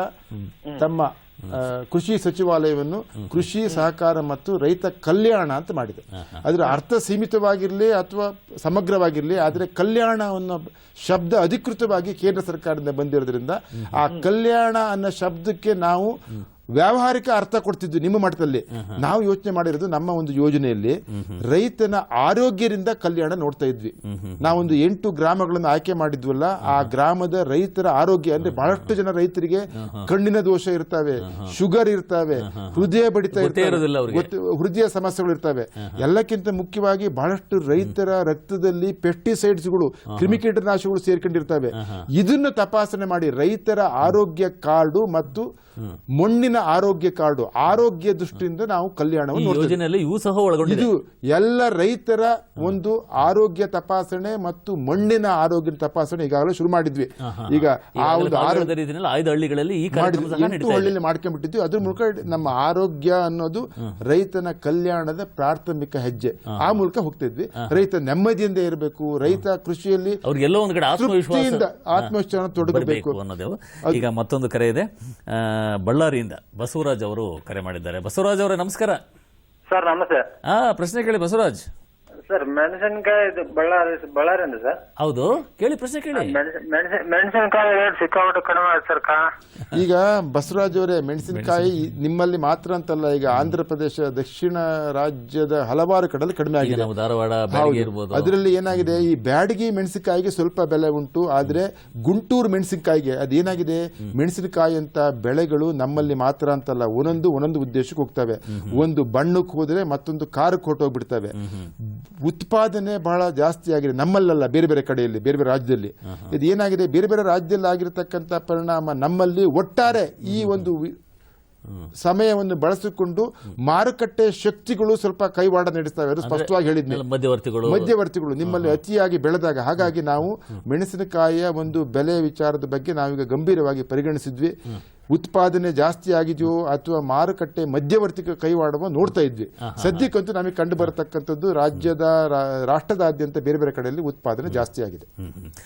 ತಮ್ಮ ಕೃಷಿ ಸಚಿವಾಲಯವನ್ನು ಕೃಷಿ ಸಹಕಾರ ಮತ್ತು ರೈತ ಕಲ್ಯಾಣ ಅಂತ ಮಾಡಿದೆ. ಅದರ ಅರ್ಥ ಸೀಮಿತವಾಗಿರಲಿ ಅಥವಾ ಸಮಗ್ರವಾಗಿರಲಿ, ಆದರೆ ಕಲ್ಯಾಣ ಅನ್ನೋ ಶಬ್ದ ಅಧಿಕೃತವಾಗಿ ಕೇಂದ್ರ ಸರ್ಕಾರದಿಂದ ಬಂದಿರೋದ್ರಿಂದ ಆ ಕಲ್ಯಾಣ ಅನ್ನೋ ಶಬ್ದಕ್ಕೆ ನಾವು ವ್ಯಾವಹಾರಿಕ ಅರ್ಥ ಕೊಡ್ತಿದ್ವಿ ನಿಮ್ಮ ಮಟ್ಟದಲ್ಲಿ. ನಾವು ಯೋಚನೆ ಮಾಡಿರೋದು ನಮ್ಮ ಒಂದು ಯೋಜನೆಯಲ್ಲಿ ರೈತನ ಆರೋಗ್ಯದಿಂದ ಕಲ್ಯಾಣ ನೋಡ್ತಾ ಇದ್ವಿ. ನಾವೊಂದು 8 ಗ್ರಾಮಗಳನ್ನು ಆಯ್ಕೆ ಮಾಡಿದ್ವಲ್ಲ, ಆ ಗ್ರಾಮದ ರೈತರ ಆರೋಗ್ಯ ಅಂದ್ರೆ ಬಹಳಷ್ಟು ಜನ ರೈತರಿಗೆ ಕಣ್ಣಿನ ದೋಷ ಇರ್ತವೆ, ಶುಗರ್ ಇರ್ತವೆ, ಹೃದಯ ಬಡಿತ ಇರ್ತವೆ, ಹೃದಯ ಸಮಸ್ಯೆಗಳು ಇರ್ತವೆ. ಎಲ್ಲಕ್ಕಿಂತ ಮುಖ್ಯವಾಗಿ ಬಹಳಷ್ಟು ರೈತರ ರಕ್ತದಲ್ಲಿ ಪೆಸ್ಟಿಸೈಡ್ಸ್ಗಳು, ಕ್ರಿಮಿಕೀಟನಾಶಕಗಳು ಸೇರ್ಕೊಂಡಿರ್ತವೆ. ಇದನ್ನು ತಪಾಸಣೆ ಮಾಡಿ ರೈತರ ಆರೋಗ್ಯ ಕಾರ್ಡು ಮತ್ತು ಮಣ್ಣಿನ ಆರೋಗ್ಯ ಕಾರ್ಡು, ಆರೋಗ್ಯ ದೃಷ್ಟಿಯಿಂದ ನಾವು ಕಲ್ಯಾಣವನ್ನು ಇದು ಎಲ್ಲ ರೈತರ ಒಂದು ಆರೋಗ್ಯ ತಪಾಸಣೆ ಮತ್ತು ಮಣ್ಣಿನ ಆರೋಗ್ಯ ತಪಾಸಣೆ ಈಗಾಗಲೇ ಶುರು ಮಾಡಿದ್ವಿ. ಈಗ ಆ ಒಂದು 5 ಹಳ್ಳಿಗಳಲ್ಲಿ ಈ ಹಳ್ಳಿಯಲ್ಲಿ ಮಾಡ್ಕೊಂಡ್ಬಿಟ್ಟಿದ್ವಿ. ಅದ್ರ ಮೂಲಕ ನಮ್ಮ ಆರೋಗ್ಯ ಅನ್ನೋದು ರೈತನ ಕಲ್ಯಾಣದ ಪ್ರಾಥಮಿಕ ಹೆಜ್ಜೆ. ಆ ಮೂಲಕ ಹೋಗ್ತಿದ್ವಿ. ರೈತ ನೆಮ್ಮದಿಯಿಂದ ಇರಬೇಕು, ರೈತ ಕೃಷಿಯಲ್ಲಿ ಆತ್ಮವಿಶ್ವಾಸ ತೊಡಗಬೇಕು ಅನ್ನೋದು. ಈಗ ಮತ್ತೊಂದು ಕರೆ ಇದೆ. ಬಳ್ಳಾರಿಯಿಂದ ಬಸವರಾಜ್ ಅವರು ಕರೆ ಮಾಡಿದ್ದಾರೆ. ಬಸವರಾಜ್ ಅವರೇ ನಮಸ್ಕಾರ. ಸರ್ ನಮಸ್ತೆ. ಪ್ರಶ್ನೆ ಕೇಳಿ ಬಸವರಾಜ್. ಸರ್ ಮೆಣಸಿನಕಾಯಿ ಬಳ್ಳಾರಿಯಿಂದ ಸರ್. ಹೌದು, ಕೇಳಿ ಪ್ರಶ್ನೆ ಕೇಳಿ. ಮೆಣಸಿನಕಾಯಿ ರೇಟ್ ಸಿಕ್ಕಾಪಟ್ಟೆ ಕಡಿಮೆ ಆಯ್ತು ಸರ್. ಈಗ ಬಸವರಾಜ್ ಅವರೇ, ಮೆಣಸಿನಕಾಯಿ ನಿಮ್ಮಲ್ಲಿ ಮಾತ್ರ ಅಂತಲ್ಲ, ಈಗ ಆಂಧ್ರ ಪ್ರದೇಶ, ದಕ್ಷಿಣ ರಾಜ್ಯದ ಹಲವಾರು ಕಡೆ ಕಡಿಮೆ ಆಗಿದೆ. ಅದರಲ್ಲಿ ಏನಾಗಿದೆ, ಈ ಬ್ಯಾಡಗಿ ಮೆಣಸಿನಕಾಯಿಗೆ ಸ್ವಲ್ಪ ಬೆಲೆ ಉಂಟು, ಆದ್ರೆ ಗುಂಟೂರು ಮೆಣಸಿನಕಾಯಿಗೆ ಅದೇನಾಗಿದೆ, ಮೆಣಸಿನಕಾಯಿ ಅಂತ ಬೆಳೆಗಳು ನಮ್ಮಲ್ಲಿ ಮಾತ್ರ ಅಂತಲ್ಲ, ಒಂದೊಂದು ಉದ್ದೇಶಕ್ಕೆ ಹೋಗ್ತವೆ. ಒಂದು ಬಣ್ಣಕ್ಕೆ ಹೋದ್ರೆ ಮತ್ತೊಂದು ಖಾರಕ್ಕೆ ಹೊರಟೋಗ್ಬಿಡ್ತವೆ. ಉತ್ಪಾದನೆ ಬಹಳ ಜಾಸ್ತಿ ಆಗಿದೆ ನಮ್ಮಲ್ಲ, ಬೇರೆ ಬೇರೆ ಕಡೆಯಲ್ಲಿ, ಬೇರೆ ಬೇರೆ ರಾಜ್ಯದಲ್ಲಿ. ಇದು ಏನಾಗಿದೆ, ಬೇರೆ ಬೇರೆ ರಾಜ್ಯದಲ್ಲಿ ಆಗಿರತಕ್ಕಂಥ ಪರಿಣಾಮ ನಮ್ಮಲ್ಲಿ ಒಟ್ಟಾರೆ ಈ ಒಂದು ಸಮಯವನ್ನು ಬಳಸಿಕೊಂಡು ಮಾರುಕಟ್ಟೆ ಶಕ್ತಿಗಳು ಸ್ವಲ್ಪ ಕೈವಾಡ ನಡೆಸ್ತವೆ. ಅದು ಸ್ಪಷ್ಟವಾಗಿ ಹೇಳಿದ್ವಿ. ಮಧ್ಯವರ್ತಿಗಳು ನಿಮ್ಮಲ್ಲಿ ಅತಿಯಾಗಿ ಬೆಳೆದಾಗ, ಹಾಗಾಗಿ ನಾವು ಮೆಣಸಿನಕಾಯಿಯ ಒಂದು ಬೆಲೆ ವಿಚಾರದ ಬಗ್ಗೆ ನಾವೀಗ ಗಂಭೀರವಾಗಿ ಪರಿಗಣಿಸಿದ್ವಿ. ಉತ್ಪಾದನೆ ಜಾಸ್ತಿ ಆಗಿದೆಯೋ ಅಥವಾ ಮಾರುಕಟ್ಟೆ ಮಧ್ಯವರ್ತಿಗೆ ಕೈವಾಡುವ ನೋಡ್ತಾ ಇದ್ವಿ. ಸದ್ಯಕ್ಕಂತೂ ನಮಗೆ ಕಂಡು ಬರತಕ್ಕಂಥದ್ದು ರಾಷ್ಟ್ರದಾದ್ಯಂತ ಬೇರೆ ಬೇರೆ ಕಡೆಯಲ್ಲಿ ಉತ್ಪಾದನೆ ಜಾಸ್ತಿ ಆಗಿದೆ.